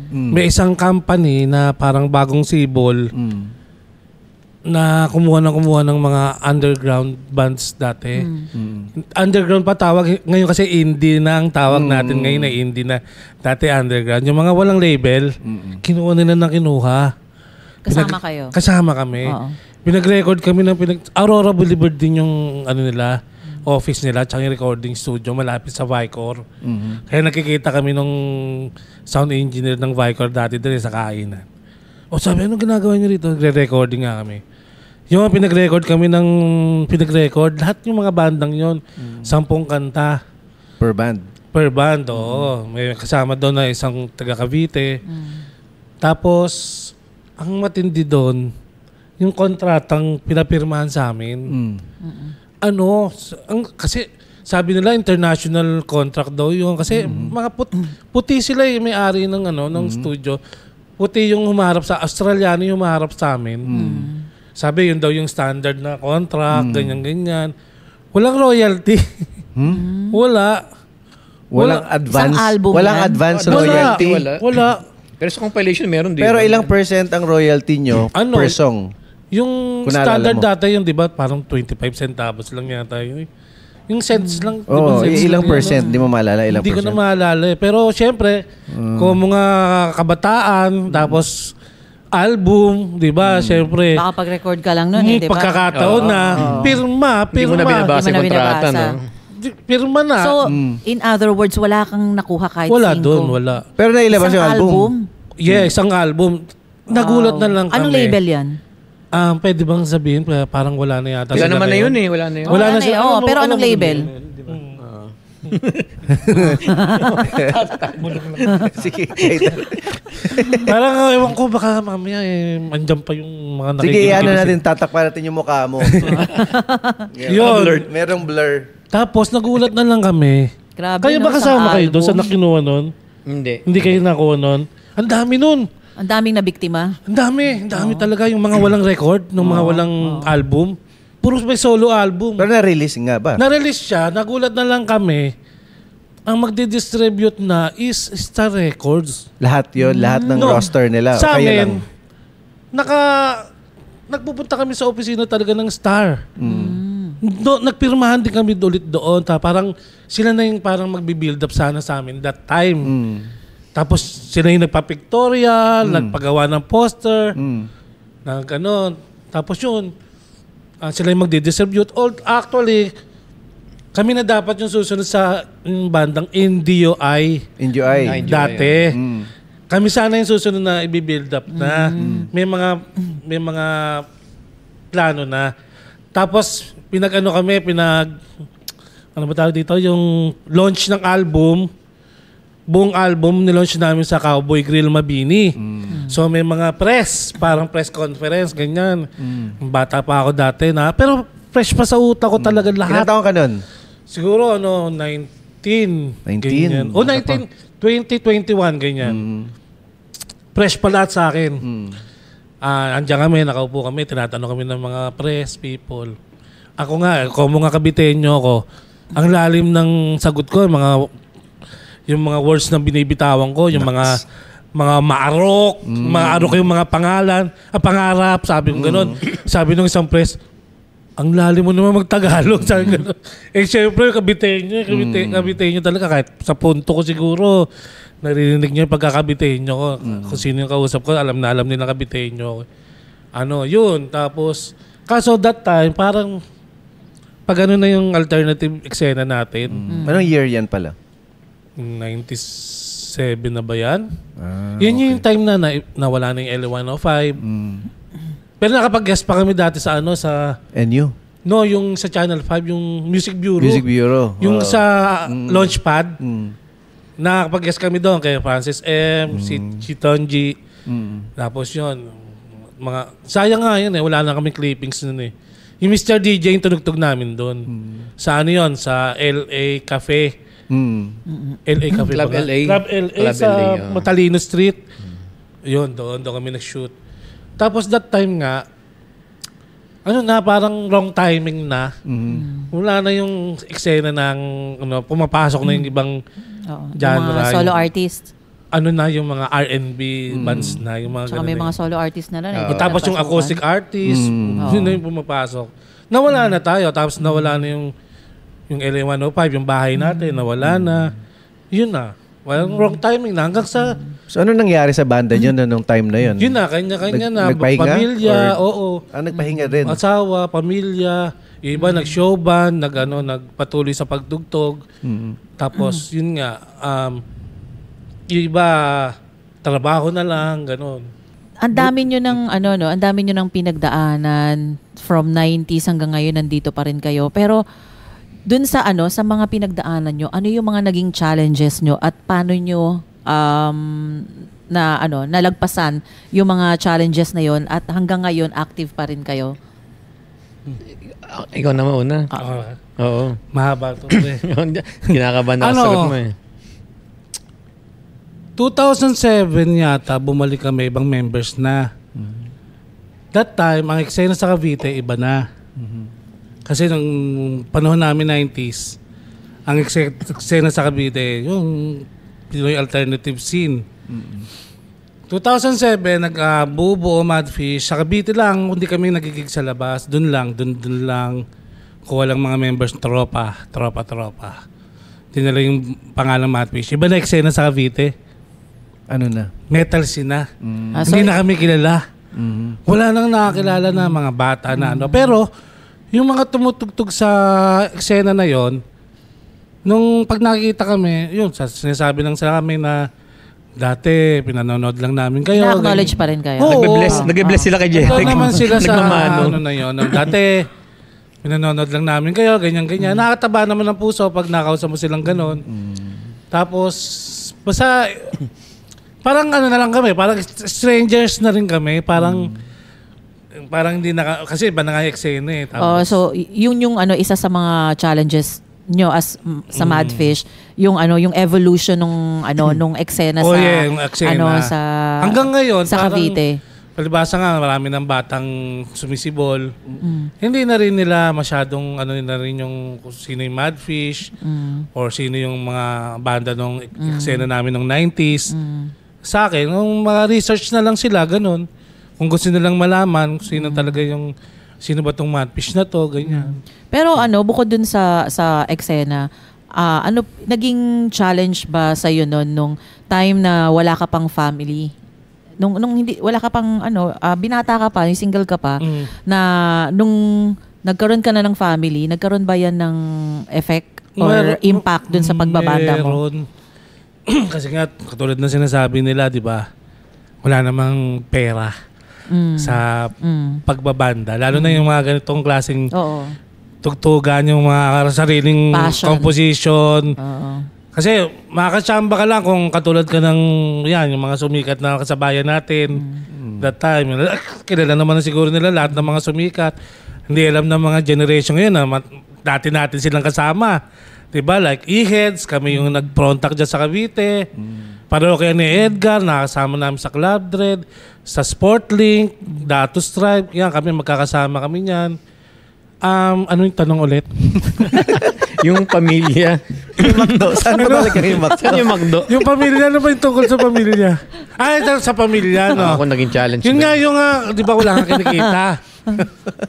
May isang company na parang bagong sibol na kumuha ng mga underground bands dati. Underground pa tawag. Ngayon kasi indie na ang tawag natin. Ngayon na indie na. Dati underground. Yung mga walang label, kinuha nila na kinuha. Kasama kayo? Kasama kami. Pinag-record kami ng Aurora Boulevard din yung nila, office nila, tsaka yung recording studio malapit sa Vicor. Kaya nakikita kami nung sound engineer ng Vicor dati dito sa kainan. Sabi, anong ginagawa niyo rito? Nagre-recording nga kami. Yung pinag-record kami lahat yung mga bandang yon 10 kanta. Per band? Per band, oo. May kasama doon na isang taga Cavite. Tapos, ang matindi doon, yung kontratang pinapirmahan sa amin, kasi sabi nila international contract daw yun. Kasi mga puti sila may-ari ng studio. Puti yung humarap sa Australiano yung humarap sa amin. Sabi yun daw yung standard na contract, ganyan-ganyan. Walang royalty. Walang advance. Album walang yan? advance royalty. Wala. Pero sa compilation meron din. Pero ilang percent ang royalty nyo per song? Yung Kung standard naalala mo. data yun, di ba? Parang 25 centavos lang yata yun. Yung cents lang. Ilang percent? Di mo maalala ilang Hindi ko percent? na maalala eh. Pero syempre, kung mga kabataan, tapos album, di ba? Syempre, Baka pag-record ka lang nun di ba? pagkakataon na, pirma. Hindi mo na binabasa yung kontrata, no? Pirma na. So, in other words, wala kang nakuha kahit Wala 5. doon, wala. Pero nailabas Isang yung album? Yeah, isang album. Nagulat na lang kami. Anong label yan? Pwede bang sabihin, parang wala na yata. Wala sila naman na ngayon. yun eh. Wala na yun. Wala na na sila. yun. Pero anong label? Sige. Parang ewan ko, baka mamaya andyan pa yung mga Sige, nakikinig. natin, tatakpan natin yung mukha mo. Yun. Merong blur. Tapos nagulat na lang kami. Grabe, Kayo ba no, kasama sa kayo doon sa album? nakinuha nun? Hindi. Hindi kayo nakuha nun? Ang dami nun. Ang daming na biktima. Ang dami talaga yung mga walang record, ng mga walang album. Puro may solo album. Pero na-release nga ba? Na-release siya, nagulat na lang kami. Ang magdi-distribute na is Star Records. Lahat yun, lahat ng No. roster nila. Sa Kaya amin, lang. nagpupunta kami sa opisina talaga ng Star. Nagpirmahan din kami ulit doon. Parang sila na yung parang magbi-build up sana sa amin that time. Tapos sila yung nagpa-pictorial, nagpagawa ng poster, na gano'n. Tapos yun, sila yung magdi-distribute. Actually, kami na dapat yung susunod sa bandang NDOI. Enjoy. Dati. Kami sana yung susunod na i-build up na. May mga plano na. Tapos, ano ba tawag dito? Yung launch ng album, buong album nilaunch namin sa Cowboy Grill Mabini. So may mga parang press conference, ganyan. Bata pa ako dati na. Pero fresh pa sa utak ko talaga lahat. Ilan taon ka nun? Siguro 19. 19? Ganyan. 2021, ganyan. Fresh pa lahat sa akin. Andiyan kami, nakaupo kami, tinatanong kami ng mga press people. Ako mga kabitenyo ako, ang lalim ng sagot ko, yung mga words na binibitawan ko, yung mga mga maarok yung mga pangarap, sabi ko gano'n. Sabi nung isang press, ang lalim mo naman mag-Tagalog. Sabi gano'n. Syempre, kabitenyo talaga. Kahit sa punto ko siguro, narinig niyo yung pagkakabitenyo ko. Kung sino yung kausap ko, alam nila kabitenyo ko. Yun. Tapos, kaso that time, parang, pag na yung alternative eksena natin. Anong year yan pala? 97 na ba yan? Yun yung time na nawala na yung L105. Pero nakapag-guest pa kami dati sa sa... NU? No, yung sa Channel 5, yung Music Bureau. Music Bureau. Yung sa Launchpad. Nakapag-guest kami doon kay Francis M, si Tonji. Tapos yun, sayang nga yun wala na kaming clippings nun Yung Mr. DJ yung tunugtog namin doon. Sa yun? Sa LA Cafe. LA Cafe Club ba? LA. Club LA sa Matalino Street. Yun, doon kami nag-shoot. Tapos that time nga, parang wrong timing na. Wala na yung eksena ng, pumapasok na yung ibang genre. Yung mga solo artist. Yung mga R&B bands na. Yung mga Tsaka may mga solo artist na rin. Tapos yung acoustic artist, yun na yung pumapasok. Nawala na tayo. Tapos nawala na yung LA105, yung bahay natin, nawala na. Yun na. Walang wrong timing na. Hanggang sa... So ano nangyari sa banda nyo nung time na yun? Yun na, kanya-kanya na. Nagpahinga? Pamilya, oo. Nagpahinga rin? Asawa, pamilya. Yung iba nag-show band, nagpatuloy sa pagdugtog. Tapos, yun nga, yung iba, trabaho na lang, gano'n. Ang dami nyo ng, ang dami nyo ng pinagdaanan from 90s hanggang ngayon, nandito pa rin kayo. Pero, dun sa sa mga pinagdaanan nyo, ano yung mga naging challenges nyo at paano nyo nalagpasan yung mga challenges na yon at hanggang ngayon active pa rin kayo? Ikaw na mauna. Oo. Mahaba ito. Kinakabahan ako sagot mo 2007 yata, bumalik kami, ibang members na. That time, ang eksena sa Cavite, iba na. Kasi nung panahon namin 90s, ang eksena sa Cavite, yung Pinoy alternative scene. 2007, nag-bubuo Madfish. Sa Cavite lang, hindi kami nagigig sa labas. Doon lang. Kuha lang mga members, tropa. Tinala yung pangalan Madfish. Iba na eksena sa Cavite. Ano na? Metal scene na. Hindi na kami kilala. Wala nang nakakilala na mga bata na Pero, yung mga tumutugtog sa eksena na yon, nung pag nakikita kami, yun, sinasabi lang sa amin na dati, pinanonood lang namin kayo. Na-acknowledge pa rin kayo. Nag-bless sila kay Jerry. Ito naman sila sa na yun. Dati, pinanonood lang namin kayo, ganyan-ganyan. Nakataba naman ng puso pag nakausap mo silang ganon. Tapos, basta, parang na lang kami, parang strangers na rin kami. Parang hindi kasi iba na nga yung eksena Tapos, so, yung isa sa mga challenges nyo as sa Madfish, yung evolution nung eksena sa yung eksena. Sa hanggang ngayon sa Cavite. Palibasa nga marami ng batang sumisibol. Hindi na rin nila masyadong na rin yung sino yung Madfish or sino yung mga banda nung eksena namin nung 90s. Sa akin, nung mga research na lang sila ganun. Kung gusto nilang malaman sino talaga yung sino ba tong Madfish na to, ganyan. Pero bukod dun sa eksena, naging challenge ba sa iyo nung time na wala ka pang family? Nung hindi wala ka pang binata ka pa, single ka pa, na nung nagkaroon ka na ng family, nagkaroon ba yan ng effect or impact dun sa pagbabanda mo? Meron. Kasi nga katulad ng sinasabi nila, 'di ba? Wala namang pera. Sa pagbabanda. Lalo na yung mga ganitong klaseng tugtugan, yung mga sariling passion. Composition. Kasi makakachamba ka lang kung katulad ka ng yung mga sumikat na kasabayan natin. That time, kilala naman na siguro nila lahat ng mga sumikat. Hindi alam ng mga generation ngayon na dati natin silang kasama. Diba? Like E-Heads, kami yung nag-frontak dyan sa Cavite. Pareho kaya ni Edgar, nakasama namin sa Club Dread, sa Sportlink, Dato Stripe. Yan, kami magkakasama kami niyan. Ano yung tanong ulit? yung pamilya. Yung McDo. Saan ba talaga yung McDo? Saan yung McDo? Yung pamilya, ano ba yung tungkol sa pamilya? Ito sa pamilya, no? Ako naging challenge. Yun ba? nga yung, di ba wala kang kinikita?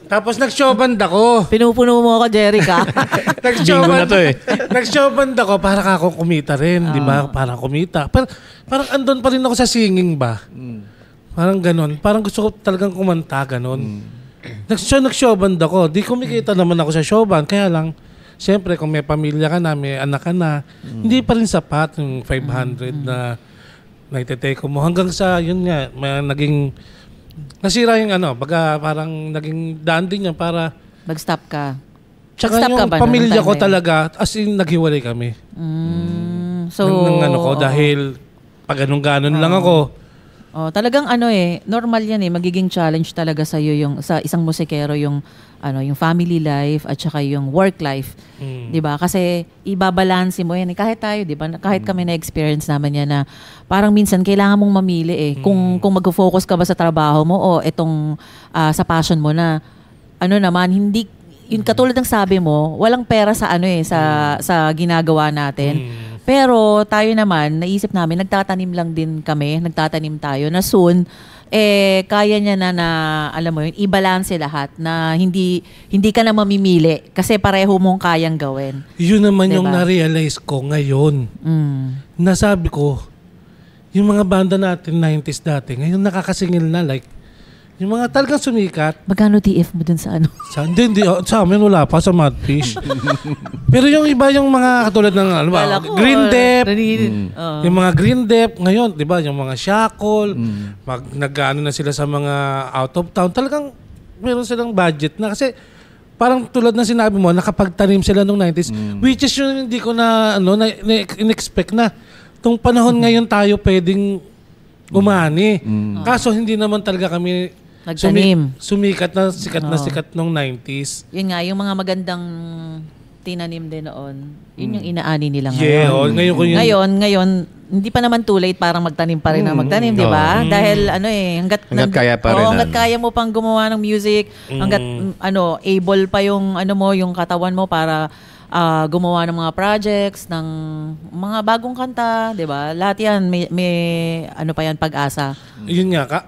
Tapos nag-showband ako. Pinupuno mo ako, Jeric, ha? Bingo na to eh. Nag-showband ako para ako kumita rin, di ba? Para kumita. Parang andun pa rin ako sa singing ba? Parang ganon. Parang gusto ko talagang kumanta, ganon. Nag-showband ako. Di kumikita naman ako sa showband. Kaya lang, siyempre, kung may pamilya ka na, may anak ka na, hindi pa rin sapat yung 500 na naititake mo. Hanggang sa, yun nga, may naging, nasira yung baga parang naging daan din yan para, Mag-stop ka. tsaka Nag-stop ka yung ba nun, pamilya nung ko time na yun? talaga, as in, naghiwalay kami. So, ng ko, dahil pag ganon lang ako, talagang normal yan magiging challenge talaga sa iyo sa isang musikero yung yung family life at saka yung work life. 'Di ba? Kasi ibabalanse mo yan kahit tayo, 'di ba? Kahit kami na experience naman yan na parang minsan kailangan mong mamili kung mag-focus ka ba sa trabaho mo o itong sa passion mo na naman hindi yung katulad ng sabi mo, walang pera sa sa ginagawa natin. Pero tayo naman, naisip namin, nagtatanim lang din kami, nagtatanim tayo na soon, kaya niya na alam mo yun, i-balance lahat na hindi ka na mamimili kasi pareho mong kayang gawin. yun naman Diba? yung na-realize ko ngayon. Nasabi ko, yung mga banda natin 90s dati, ngayon nakakasingil na like, yung mga talagang sumikat. Magkano TF mo dun sa Hindi, sa amin wala pa sa Madfish. Pero yung iba yung mga katulad ng Green Dep, yung mga Green Dep ngayon, 'di ba, yung mga Shackle, nag-ano na sila sa mga out of town. Talagang meron silang budget na kasi parang tulad ng sinabi mo, nakapagtanim sila nung 90s, which is yung hindi ko na in-expect na tong panahon ngayon tayo pwedeng umani. Kaso hindi naman talaga kami Nagtanim. Sumikat na sikat nung 90s. Yun nga, yung mga magandang tinanim din noon, yun yung inaani nila Yeah, ngayon. Ngayon, hindi pa naman too late para magtanim pa rin na magtanim, di ba? Dahil hanggat kaya pa rin. hanggat kaya mo pang gumawa ng music, hanggat able pa yung yung katawan mo para gumawa ng mga projects, ng mga bagong kanta, 'di ba? Lahat 'yan may pa 'yan, pag-asa. Yun nga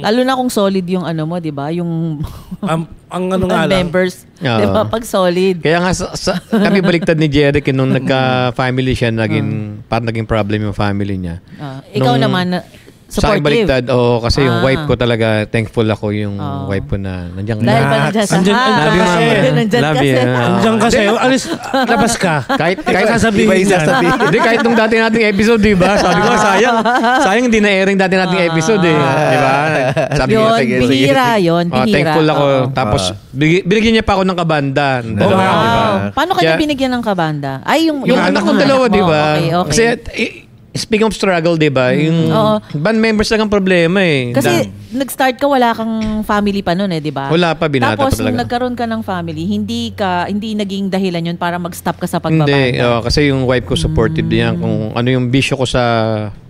Lalo na kung solid yung mo, 'di ba? Yung ang nga lang. members, 'di ba? Pag solid. Kaya nga kami baliktad ni Jeric nung nagka-family siya, parang naging problem yung family niya. Ikaw naman Sa akin supportive. baliktad, kasi yung wife ko talaga, thankful ako yung wife ko na nandiyan. Dahil pa nandiyan sa Love you, mama. Nandiyan Love kasi. you. Diyan kasi, alis, labas ka. Kahit sasabihin Iba yung niyan. sasabihin. Hindi, kahit nung dati nating episode, di ba? Sabi ko, sayang hindi na-airing dati nating episode eh. Di ba? Sabi ko, Yun, sige, bihira yun. Bihira. thankful ako. Oo. Tapos, binigyan niya pa ako ng kabanda. Dalawa, Wow. di ba? Paano kanya Kaya- binigyan ng kabanda? Ay, yung Yung anak ko dalawa, di ba? Okay. Kasi, speaking of struggle, di ba? Yung Oo. band members lang ang problema eh. Kasi nag-start ka, wala kang family pa noon di ba? Wala pa, binata Tapos, pa talaga. nung nagkaroon ka ng family, hindi naging dahilan yun para mag-stop ka sa Hindi, pagbabanda. kasi yung wife ko supportive din yan. Kung ano yung bisyo ko sa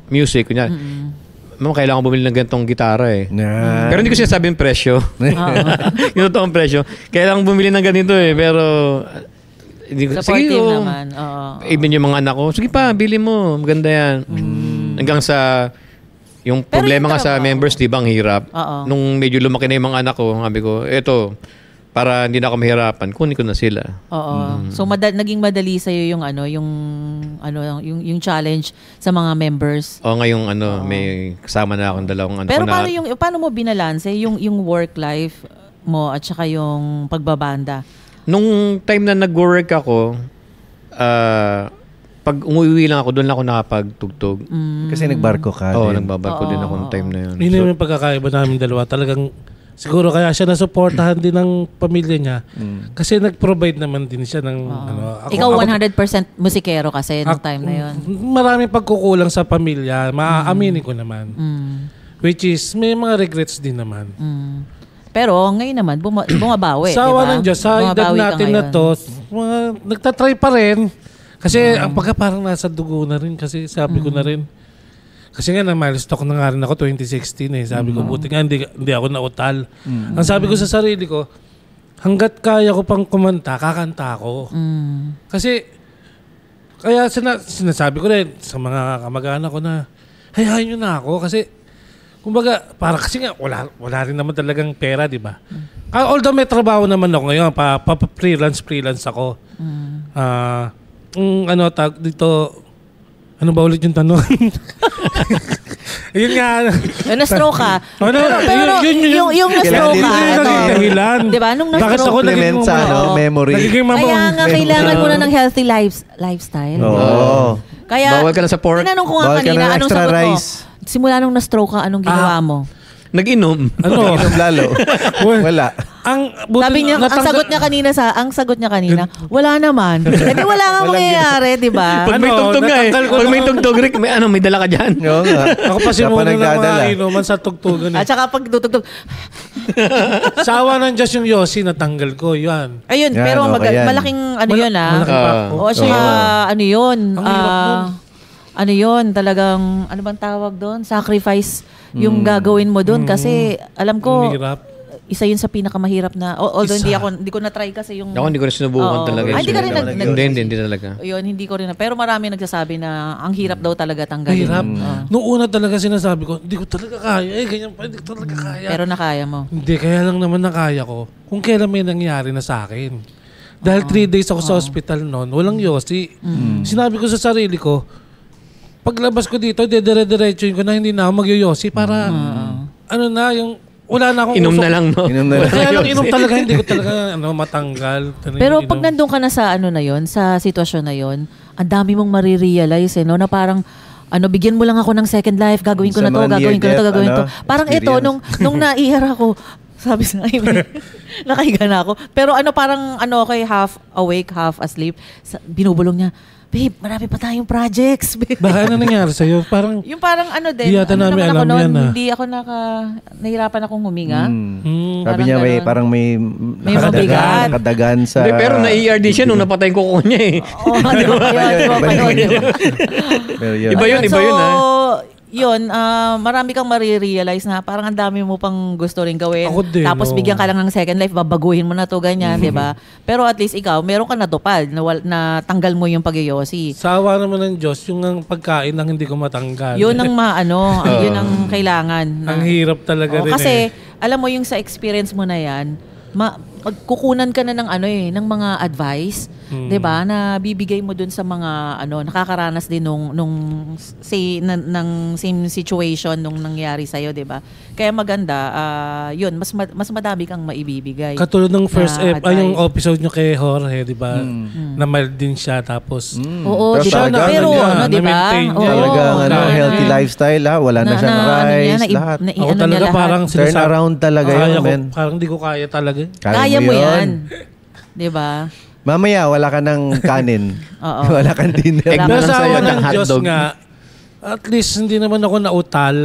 music, kunya, ma'am, kailangan ko bumili ng ganitong gitara eh. Pero hindi ko sinasabing presyo. Yung totoong presyo. Kailangan bumili ng ganito eh. Pero, hindi ko, Supportive sige, naman. Oo. even yung mga anak ko, sige pa, bili mo. Maganda yan. Hanggang sa, yung Pero problema yung nga sa trabaho. members, di ba, ang hirap. Oo. Nung medyo lumaki na yung mga anak ko, sabi ko, eto, para hindi na ako mahirapan, kunin ko na sila. Oo. So naging madali sa yung yung challenge sa mga members. O ngayong may kasama na akong dalawang anak Pero ko na. paano mo binalanse yung work life mo at saka yung pagbabanda? Nung time na nag-work ako, pag umuwi lang ako, doon lang ako nakapagtugtog. Kasi nagbarko ka Oo, din. nagbabarko din ako nung time na yun. Yun yung pagkakaiba namin dalawa. Talagang, siguro kaya siya nasuportahan din ng pamilya niya. Kasi nag-provide naman din siya ng Ikaw 100% musikero kasi nung time na yun. Maraming pagkukulang sa pamilya. Maaaminin ko naman. Which is, may mga regrets din naman. Pero ngayon naman, bumabawi. Sa awa diba? ng Diyos, sa edad Bumabawi ka natin na ngayon. to, nagtatry pa rin. Kasi ang pagka parang nasa dugo na rin. Kasi sabi ko na rin. Kasi nga na-milestone na nga rin ako 2016 eh. Sabi ko, buti nga hindi ako nautal. Ang sabi ko sa sarili ko, hanggat kaya ko pang kumanta, kakanta ako. Kasi, kaya sinasabi ko rin sa mga kamag-anak ko na, hayahan nyo na ako. Kasi, kumbaga, kasi nga, wala rin naman talagang pera, di ba? Although may trabaho naman ako ngayon, freelance ako. Dito, ano ba ulit yung tanong? Yun nga. Na-stroke ka. Pero yung na-stroke ka, dahilan. Diba? Nung Bakit ako supplement sa memory. Kaya nga kailangan mo na ng healthy lifestyle. Oo. Kaya, bawal ka na sa pork. tinanong ko nga Bawal ka kanina, ng anong extra sagot mo? rice. Simula nung na-stroke ka, anong ginawa mo? Nag-inom. Ano? Inom lalo. Wala. Sabi niya, ang sagot niya kanina, wala naman. Hindi wala nga mangyayari, di ba? Pag may tugtog nga Pag may tugtog, Rick, may dala ka dyan. Oo nga. Ako pa simulan ng mga nagdadala. inuman sa tugtugan. At saka pag tutugtog, Sawa ng Diyos yung Yossi, natanggal ko. Yan. ayun, Yan, pero okay yan. malaking yun Malaking pako. Oo, saka ano yun, Ang hirap nun. ano yun, talagang, ano bang tawag doon? Sacrifice yung gagawin mo doon kasi alam ko, Ang hirap. isa yun sa pinakamahirap na, although hindi ko na-try kasi yung... Ako hindi ko rin sinubukan Oo. talaga. Hindi ka rin Hindi talaga. Yun, hindi ko rin pero marami nagsasabi na ang hirap daw talaga tanggalin. Mahirap. Noong una talaga sinasabi ko, hindi ko talaga kaya. Ganyan pa, hindi ko talaga kaya. Pero nakaya mo. Hindi, kaya lang naman nakaya ko. Kung kailan may nangyari na sa akin. Dahil 3 days ako sa hospital noon, walang Yossi. Sinabi ko sa sarili ko, paglabas ko dito, dire-diretso ko na hindi na ako mag-Yossi para, ano na, yung, wala na akong Inom usok. na lang, no? Inom na lang. Kaya lang inom talaga, hindi ko talaga matanggal. Pero pag nandun ka na sa ano na yon, sa sitwasyon na yon, ang dami mong marirealize no, na parang bigyan mo lang ako ng second life, gagawin ko Sa na to, mga gagawin ko na to, near-death, gagawin to. Parang ito, experience. nung naihara ko, sabi sa akin, nakahiga na ako. Pero parang okay, half awake, half asleep. Binubulong niya, babe, marami pa tayong projects. Baka ano nangyari sa'yo? Parang, Yung parang din, Di yata namin naman alam ako noon, yan, hindi ako nahirapan akong huminga. Sabi niya Parang may mabigat. nakadagan sa... Hindi, pero na-ERD siya nung napatay ko niya eh. Oo, di ba yun? Pero yun. Iba yun, ha? Yun, marami kang marirealize na parang ang dami mo pang gusto rin gawin. Ako din, Tapos oo. bigyan ka lang ng second life, babaguhin mo na to, ganyan, di ba? Pero at least ikaw, meron ka natupad na tanggal mo yung pag-yosi. sawa naman ng Diyos, yung ang pagkain ang hindi ko matanggal. Yun ang yun ang kailangan. Ang hirap talaga rin Kasi, alam mo yung sa experience mo na yan, magkukunan ka na ng ng mga advice, 'di ba? Na bibigay mo dun sa mga nakakaranas din nung same situation nung nangyari sa 'di ba? Kaya maganda, yun, mas madami kang maibibigay. Katulad ng first na yung advice. episode nyo kay Jorge, di ba? Na mild din siya, tapos... Oo, Pero di ba? talaga, Pero di ba? na-maintain niya. Talagang healthy lifestyle wala na siyang rice, lahat. Ako talaga parang Turn around talaga kaya yun, ko, men. parang di ko kaya talaga. Kaya mo yan. Di ba? Mamaya, wala ka ng kanin. Oo. Wala kang dinner. Egg Pero na lang sa sa'yo, awa ng hotdog. Diyos nga, at least hindi naman ako nautal.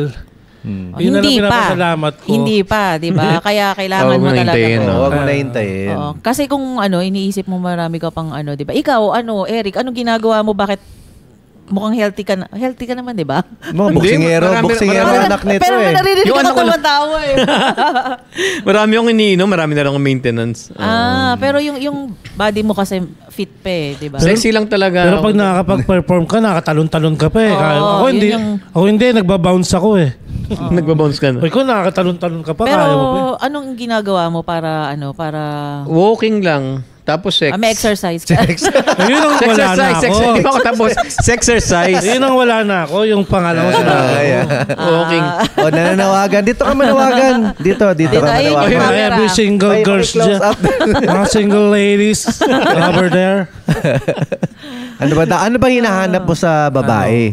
Yun na lang Hindi pa. pinapasalamat ko. Hindi pa, di ba? Kaya kailangan Huwag mo mo talaga. hintayin, no? Huwag mo na hintayin. Oo. Kasi kung iniisip mo marami ka pang di ba? Ikaw, Eric, anong ginagawa mo? Bakit mukhang healthy ka na? Healthy ka naman, di ba? Mga buksingero marami- anak nito Pero eh. naririnig Yung ko anak ko lang- tumatawa eh. Marami akong iniinom, marami na lang akong maintenance. Pero yung body mo kasi fit pa eh, di ba? Sexy lang talaga. Pero pag nakakapag-perform ka, nakatalon-talon ka pa eh. Oo, Ako hindi, yun yung- ako hindi, nagbabounce ako eh. Nagbabounce ka na. Ikaw nakakatalon-talon ka pa, Pero kaya mo pa eh. anong ginagawa mo para Walking lang. Tapos sex. may exercise ka? Ayun ang wala na ako. Di ba ako tapos? Sexercise. Ayun ang wala na ako, yung pangalawa sa Walking. O, nananawagan. Dito ka manawagan. Dito Dito, ka ayun yung manawagan. camera. Every single Ay, girls paki-close dyan. up. Mga single ladies over there. Ano ba hinahanap mo sa babae?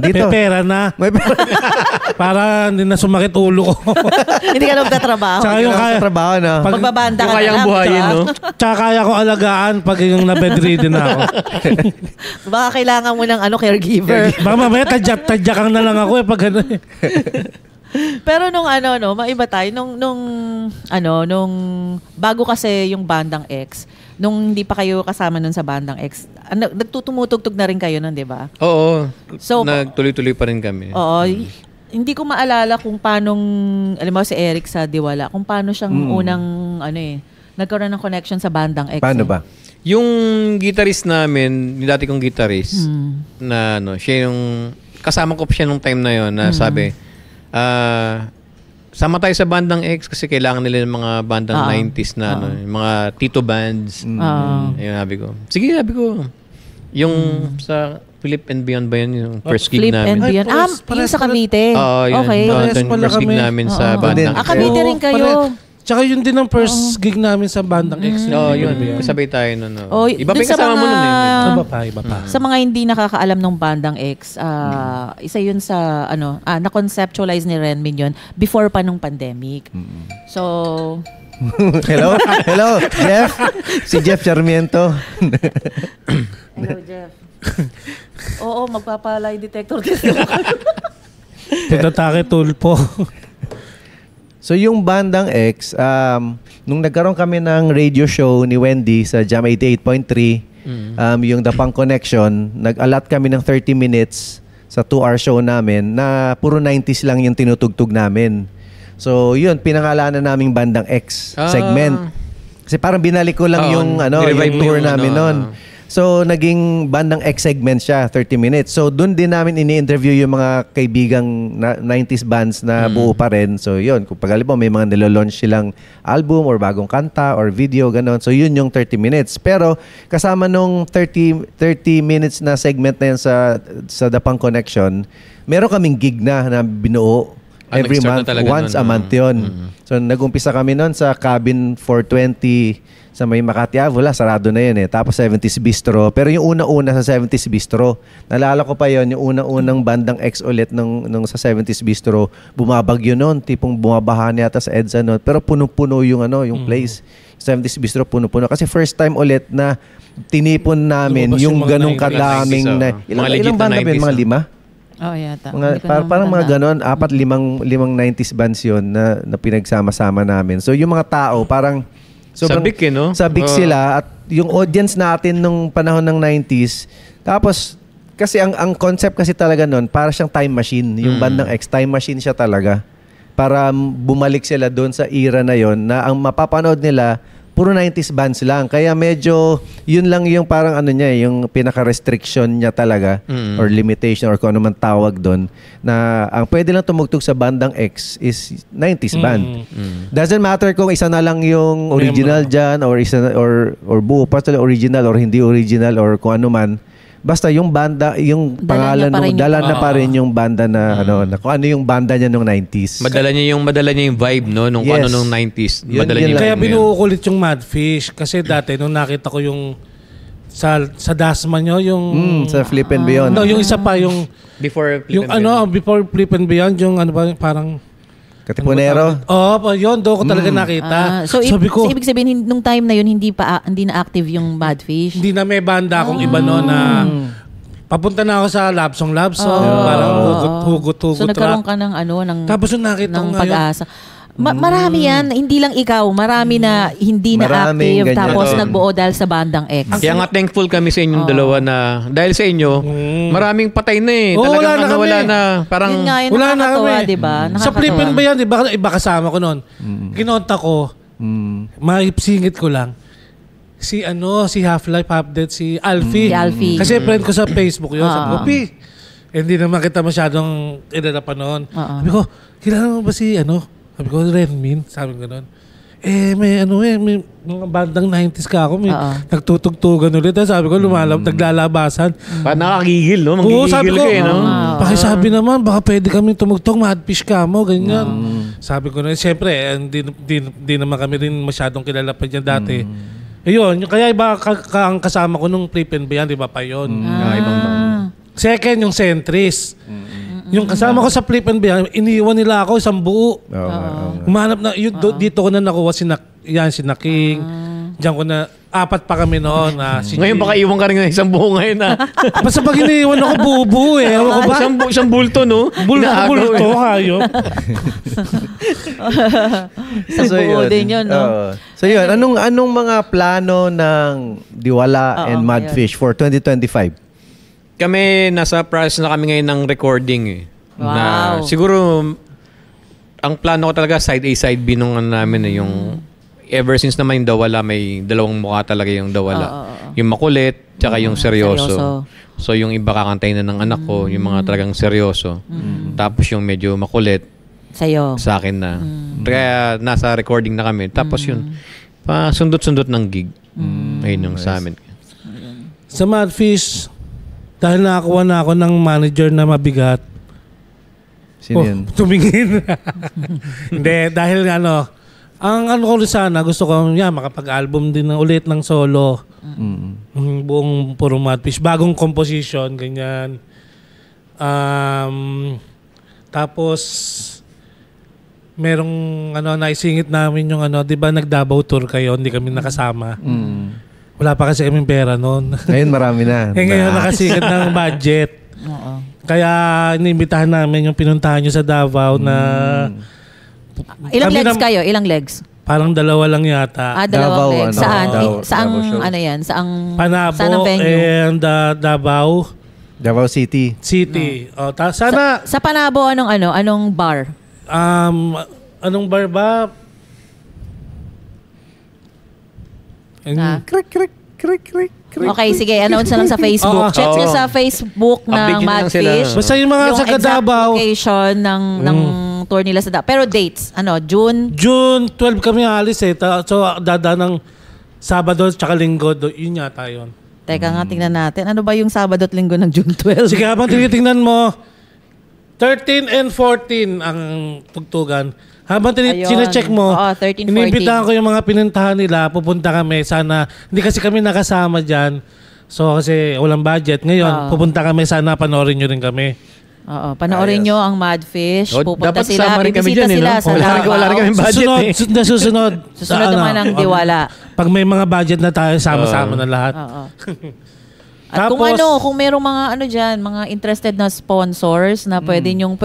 Dito. May pera na. May Para hindi na sumakit ulo ko. Hindi ka nagtatrabaho. Tsaka yung kaya, trabaho na. Magbabanda ka Yung na kayang lang. buhayin, diba? no? tsaka kaya ko alagaan pag yung na-bedridden na ako. Baka kailangan mo ng caregiver. Baka mamaya tadyak-tadyakan na lang ako eh pag ano eh. Pero nung maiba tayo, nung bago kasi yung Bandang X, nung hindi pa kayo kasama nun sa Bandang X, nagtutumutugtog na rin kayo nun, di ba? Oo. So, Nagtuloy-tuloy pa rin kami. Oo. hindi ko maalala kung paanong, alam mo si Eric sa Diwala, kung paano siyang unang, nagkaroon ng connection sa bandang X. Paano ba? Yung guitarist namin, yung dati kong guitarist, na siya yung, kasama ko siya nung time na yon na sabi, sama tayo sa bandang X kasi kailangan nila ng mga bandang 90s na, yung mga Tito bands. Ayun, sabi ko. Sige, sabi ko. Yung sa Flip and Beyond ba yun? Yung first gig Flip namin. and Beyond. Yung sa Cavite. Yun. Okay. Yung first gig namin sa bandang X. Cavite rin kayo. Tsaka yun din ang first gig namin sa bandang X. Yun. Sabay tayo nun. Iba pa yung sa kasama mo nun eh. Iba pa. Sa mga hindi nakakaalam ng bandang X, isa yun sa, na-conceptualize ni Renmin yun before pa nung pandemic. So, Hello, Jeff. Si Jeff Sarmiento. hello, Jeff. Oo, magpapalay detector test ako. Tinatake tulpo. So yung bandang X, nung nagkaroon kami ng radio show ni Wendy sa Jam 88.3, yung The Punk Connection, nag-allot kami ng 30 minutes sa 2-hour show namin na puro 90s lang yung tinutugtog namin. So yun, pinangalanan naming bandang X segment. Kasi parang binalik ko lang yung tour namin noon. So, naging bandang X segment siya, 30 minutes. So, doon din namin ini-interview yung mga kaibigang 90s bands na buo pa rin. So, yun. Kung pag mo, may mga nilolaunch silang album or bagong kanta or video, gano'n. So, yun yung 30 minutes. Pero, kasama nung 30 minutes na segment na yun sa The Punk Connection, meron kaming gig na binuo every month. Once a month yun. So, nag-umpisa kami nun sa Cabin 420 sa may Makati Ave, sarado na yun eh. Tapos 70s Bistro. Pero yung una-una sa 70s Bistro, nalala ko pa yon yung una-unang bandang X ulit nung sa 70s Bistro, bumabagyo nun, tipong bumabaha yata sa EDSA nun. Pero puno-puno yung place. 70s Bistro, puno-puno. Kasi first time ulit na tinipon namin yung ganong kadaming na... Ilang banda ba yun? Mga 5? Yata. Parang mga ganon, 4-5 90s bands yun na pinagsama-sama namin. So yung mga tao, parang... Sabik no? Sabik sila at yung audience natin nung panahon ng 90s. Tapos, kasi ang concept kasi talaga nun, para siyang time machine. Yung bandang X, time machine siya talaga. Para bumalik sila doon sa era na yon na ang mapapanood nila, puro 90s bands lang. Kaya medyo, yun lang yung parang yung pinaka-restriction niya talaga or limitation or kung ano man tawag doon na ang pwede lang tumugtog sa bandang X is 90s band. Doesn't matter kung isa na lang yung original dyan or isa or buo pa sila original or hindi original or kung ano man. Basta yung banda, yung pangalan dala na pa rin yung banda na kung ano yung banda niya nung 90s. Madala niya yung vibe nung ano nung 90s. Madala niya Kaya binuo ko ulit yung Madfish kasi dati nung nakita ko yung sa Dasma nyo yung sa Flip and Beyond. yung isa pa yung before Flip and Beyond yung parang Katipunero? Yun. Doon ko talaga nakita. So ibig sabihin, nung time na yun, hindi na active yung Madfish? Hindi na may banda akong iba no na papunta na ako sa Labsong. Parang hugot So nagkaroon ka ng tapos yung nakita ng Pag-asa. Marami yan, hindi lang ikaw. Marami na hindi na Maraming active ganyan. tapos nagbuo dahil sa bandang X. Kaya nga thankful kami sa inyong dalawa na dahil sa inyo, maraming patay na eh. Talagang wala na. Parang Yun nga, wala na nakakatawa, kami. diba? Sa Flipin ba yan? Iba kasama ko noon. Kinonta ko, maipsingit ko lang. Si Half-Life Update, si Alfie. Si Alfie. Kasi friend ko sa Facebook yun. Sabi ko, hindi naman kita masyadong inadapa noon. Sabi ko, kilala mo ba si Sabi ko, Renmin. Sabi ko noon. May mga bandang 90s ka ako. May nagtutugtugan ulit. Sabi ko, naglalabasan. Nakakagigil, no? Manggigigil kayo, no? Pakisabi naman, baka pwede kami tumugtog, Madfish ka mo, ganyan. Sabi ko na, siyempre, hindi naman kami rin masyadong kilala pa dyan dati. Ayun, kaya iba ang kasama ko nung Flip and Beyond, iba pa yun. Second, yung Centris. Yung kasama ko sa Flip and Beyond, iniwan nila ako isang buo. Humanap na, dito ko na nakuha si Naking. Diyan ko na, 4 pa kami noon. Ngayon baka iwan ka rin ng isang buo ngayon na. Basta pag iniwan ako, buo-buo eh. Ewan ko ba? Isang bulto, no? Bulto kayo. Sa buo din yun, no? So yun, anong mga plano ng Diwala and Madfish for 2025? Kami, nasa process na kami ngayon ng recording eh. Wow. Siguro, ang plano ko talaga, side A, side B nung ano namin yung ever since naman yung Dawala, may dalawang mukha talaga yung Dawala. Yung makulit, tsaka yung seryoso. So yung iba kakantayin na ng anak ko, yung mga talagang seryoso. Tapos yung medyo makulit, Sa'yo. sa akin na. Kaya nasa recording na kami. Tapos yun, sundot-sundot ng gig. Ayun yung sa amin. Sa Madfish, dahil nakakuha na ako ng manager na mabigat. Sino yun? Tumingin. Hindi, dahil ang ko rin sana, gusto ko makapag-album din na ulit ng solo. Buong puro Madfish. Bagong composition, ganyan. Tapos, merong naisingit namin yung di ba nag-Davao tour kayo, hindi kami nakasama. Wala pa kasi kaming pera noon. Ngayon marami na. Ngayon nakasikat ng budget. Oo. Kaya inimbitahan namin yung pinuntahan nyo sa Davao na... Ilang Kami legs kayo? Ilang legs? Parang 2 lang yata. Dalawang Davao, legs. Saan? Davao show. Yan? Saang Panabo venue? and Davao Davao City. City. Sana... Sa Panabo, anong bar? Anong bar ba? Okay, sige. Announce na lang sa Facebook. Check nyo sa Facebook ng Update nyo lang Madfish. sila. Basta yung mga sa exact Davao. location ng tour nila sa Davao. Pero dates, June? June 12 kami alis So dada ng Sabado tsaka Linggo. Yun yata yun. Teka nga, tingnan natin. Ano ba yung Sabado at Linggo ng June 12? Sige, habang tinitingnan mo, 13 and 14 ang tugtugan. Habang Ayun. sinecheck mo, Oo, 13, 14. inimbitahan ko yung mga pinuntahan nila, pupunta kami. Sana, hindi kasi kami nakasama dyan. So kasi walang budget. Ngayon, pupunta kami, sana panoorin nyo rin kami. Oo, panoorin nyo ang Madfish. Pupunta dapat sila, sama rin kami bibisita dyan, sila sa Davao. wala rin kami budget Susunod. Susunod naman ang Diwala. Pag may mga budget na tayo, sama-sama na lahat. Oo. At kung merong mga diyan, mga interested na sponsors na pwede nyong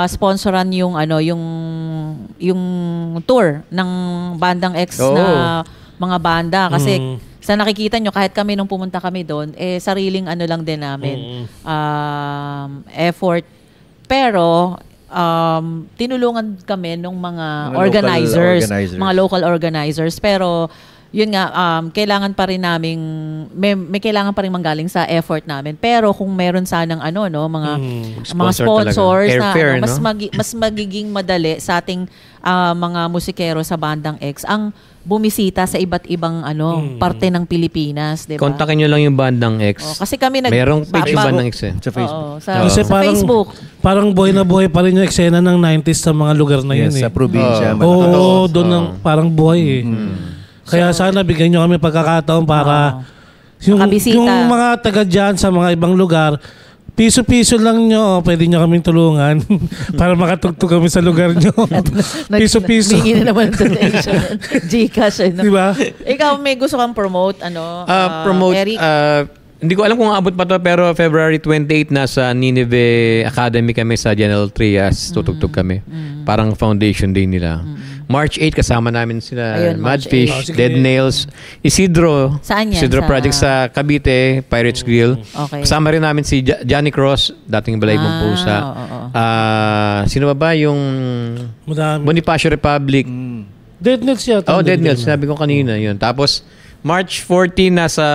sponsoran yung tour ng Bandang X na mga banda kasi sa nakikita nyo kahit kami nung pumunta kami doon sariling lang din namin effort, pero tinulungan kami ng mga organizers, mga local organizers, pero yun nga, kailangan pa rin naming, may kailangan pa rin manggaling sa effort namin. Pero kung meron sanang mga sponsors na Airfare, mas magiging madali sa ating mga musikero sa Bandang X ang bumisita sa iba't ibang parte ng Pilipinas, 'di ba? Kontakin nyo lang yung Bandang X. Kasi kami Merong page yung Bandang X Sa Facebook. Kasi sa Facebook. Parang buhay na buhay pa rin yung eksena ng 90s sa mga lugar na yun. Sa probinsya. Oo, doon parang buhay Kaya sana bigyan nyo kami pagkakataon para yung mga taga dyan sa mga ibang lugar, piso-piso lang nyo, pwede nyo kaming tulungan para makatugtog kami sa lugar nyo. Piso-piso. Bigyan na naman ng donation. Gcash. Diba? Ikaw may gusto kang promote, Promote, Eric? hindi ko alam kung abot pa to, pero February 28 nasa Nineveh Academy kami sa General Trias. Tutugtog kami. Parang foundation day nila. March 8 kasama namin sila Madfish, Dead Nails, Isidro. Saan yan? Isidro Project sa Cavite, Pirates Grill. Okay. Kasama rin namin si Johnny Cross, dating Balay Mong Pusa. Sino ba yung Bonifacio Republic? Dead Nails yata. Dead Nails. Sabi ko kanina yun. Tapos March 14 nasa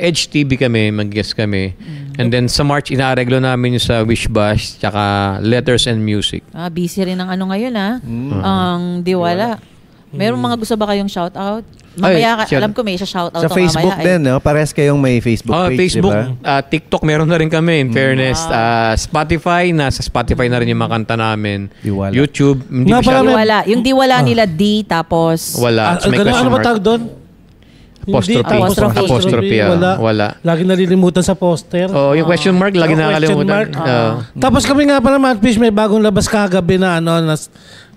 Edge TV kami, mag-guest kami. And then sa March inaareglo namin yung sa Wish Bash tsaka Letters and Music. Busy rin ang ngayon ang Diwala. Meron mga gusto ba kayong shoutout? Mamaya, alam ko may shoutout sa Facebook din, no? Parehas kayong may Facebook page, Facebook, diba? TikTok, meron na rin kami, in fairness. Spotify, nasa Spotify na rin yung mga kanta namin. Diwala. YouTube. Hindi Diwala. Yung Diwala nila D, tapos... Wala. May question ano ba mark. tawag doon? Apostrophe. Wala. Lagi nalilimutan sa poster. Yung question mark, lagi nakakalimutan. Tapos kami nga pala, Madfish, may bagong labas kagabi na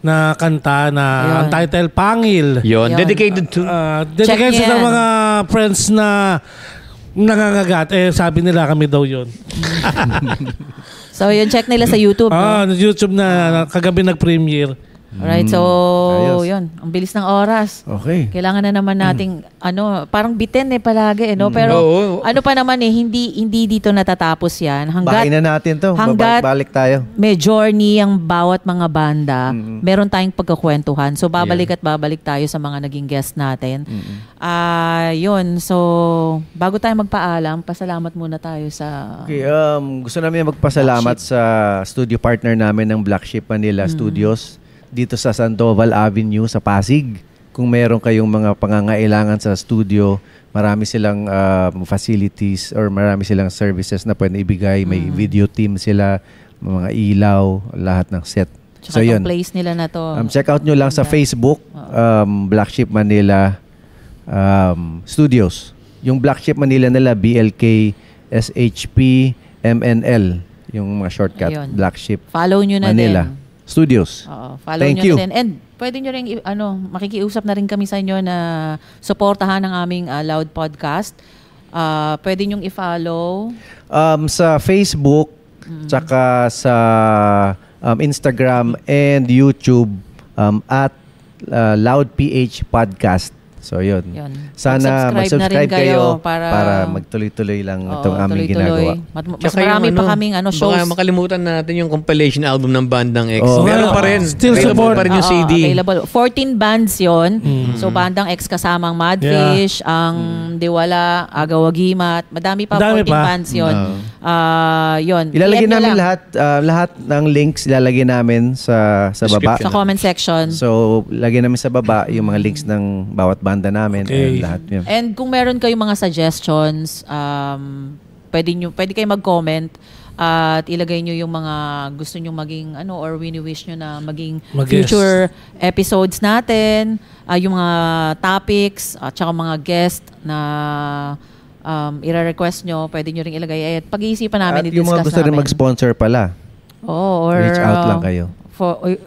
na kanta na ang title Pangil. Yun. Dedicated to... dedicated sa mga friends na nangangagat. Sabi nila kami daw yun. So yun, check nila sa YouTube. YouTube na kagabi nag-premiere. Alright, so Ayos. yun. Ang bilis ng oras. Okay. Kailangan na naman nating parang bitin palagi no, pero Oo. ano pa naman hindi dito natatapos 'yan. Bahain na natin to. hanggat Balik tayo. may journey ang bawat mga banda, meron tayong pagkakwentuhan. So babalik at babalik tayo sa mga naging guest natin. Yun. So bago tayo magpaalam, pasalamat muna tayo sa Okay, gusto namin magpasalamat sa studio partner namin ng Black Sheep Manila Studios dito sa Sandoval Avenue sa Pasig. Kung meron kayong mga pangangailangan sa studio, marami silang facilities or marami silang services na pwede ibigay. May video team sila, mga ilaw, lahat ng set. tsaka yung place nila na to. Check out nyo lang sa Facebook, Black Sheep Manila Studios. Yung Black Sheep Manila nila, BLK, SHP, MNL. Yung mga shortcut, Ayun. Black Sheep Follow nyo na Manila din. Studios. Oo, follow Thank nyo you. na din. And pwede nyo rin, makikiusap na rin kami sa inyo na suportahan ang aming Loud Podcast. Pwede nyong i-follow. Sa Facebook, tsaka sa Instagram and YouTube at Loud PH Podcast. So, yun. Sana mag-subscribe kayo para magtuloy-tuloy lang itong aming ginagawa. Mas marami pa kaming shows. Baka makalimutan natin yung compilation album ng Bandang X. Oh. Meron pa rin. Still Available support. pa rin yung CD. Available. 14 bands yon. So, Bandang X kasama ang Madfish, ang Diwala, Agawagimat. Madami pa, Madami 14 pa. bands yon. Yun. Ilalagay PM nyo namin lang lahat ng links ilalagay namin sa baba. sa comment section. So, lagyan namin sa baba yung mga links ng bawat banda namin Okay. and lahat yun. And kung meron kayong mga suggestions, pwede kayo mag-comment at ilagay nyo yung mga gusto nyo maging or wini-wish nyo na maging Mag-guest. future episodes natin, yung mga topics at saka mga guest na ira-request nyo, pwede nyo rin ilagay. At pag-iisipan namin, At yung mga i-discuss gusto rin namin. mag-sponsor pala, Or reach out lang kayo.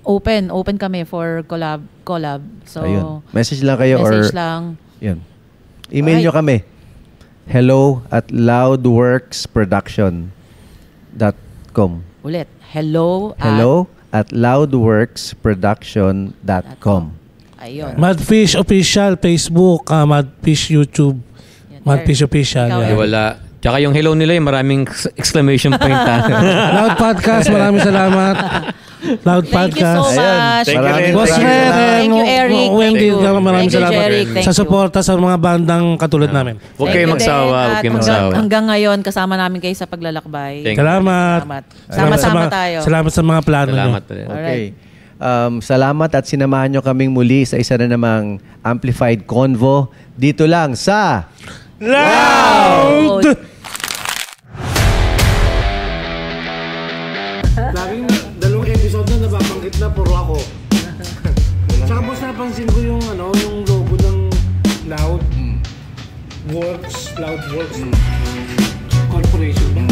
Open kami for collab. So, Ayun. Message lang kayo message or lang. yun. Email nyo kami. hello@loudworksproduction.com Ulit. Hello at loudworksproduction.com. Ayun. Madfish Official Facebook, Madfish YouTube, Madfish Official. Ikaw, yan. Ay, wala. Tsaka yung hello nila, yung maraming exclamation point. Loud Podcast, maraming salamat. Loud Thank you Podcast. so much. Thank you rin. Boss Thank you. Red, Thank you, Eric. Wendy, Thank you. maraming Thank you, salamat Jeric. Thank sa you. suporta sa mga bandang katulad namin. Huwag Thank kayo you magsawa. din. Huwag kayo At magsawa. hanggang ngayon, kasama namin kayo sa paglalakbay. Thank you. Salamat. Sama-sama tayo. Salamat sa mga plano nyo. Salamat rin. Okay. Salamat at sinamahan nyo kaming muli sa isa na namang Amplified Convo dito lang sa Loud! Laging dalawang episode na nababanggit na puro ako. Tsaka boss, napansin ko yung logo ng Loud Works Corporation ba?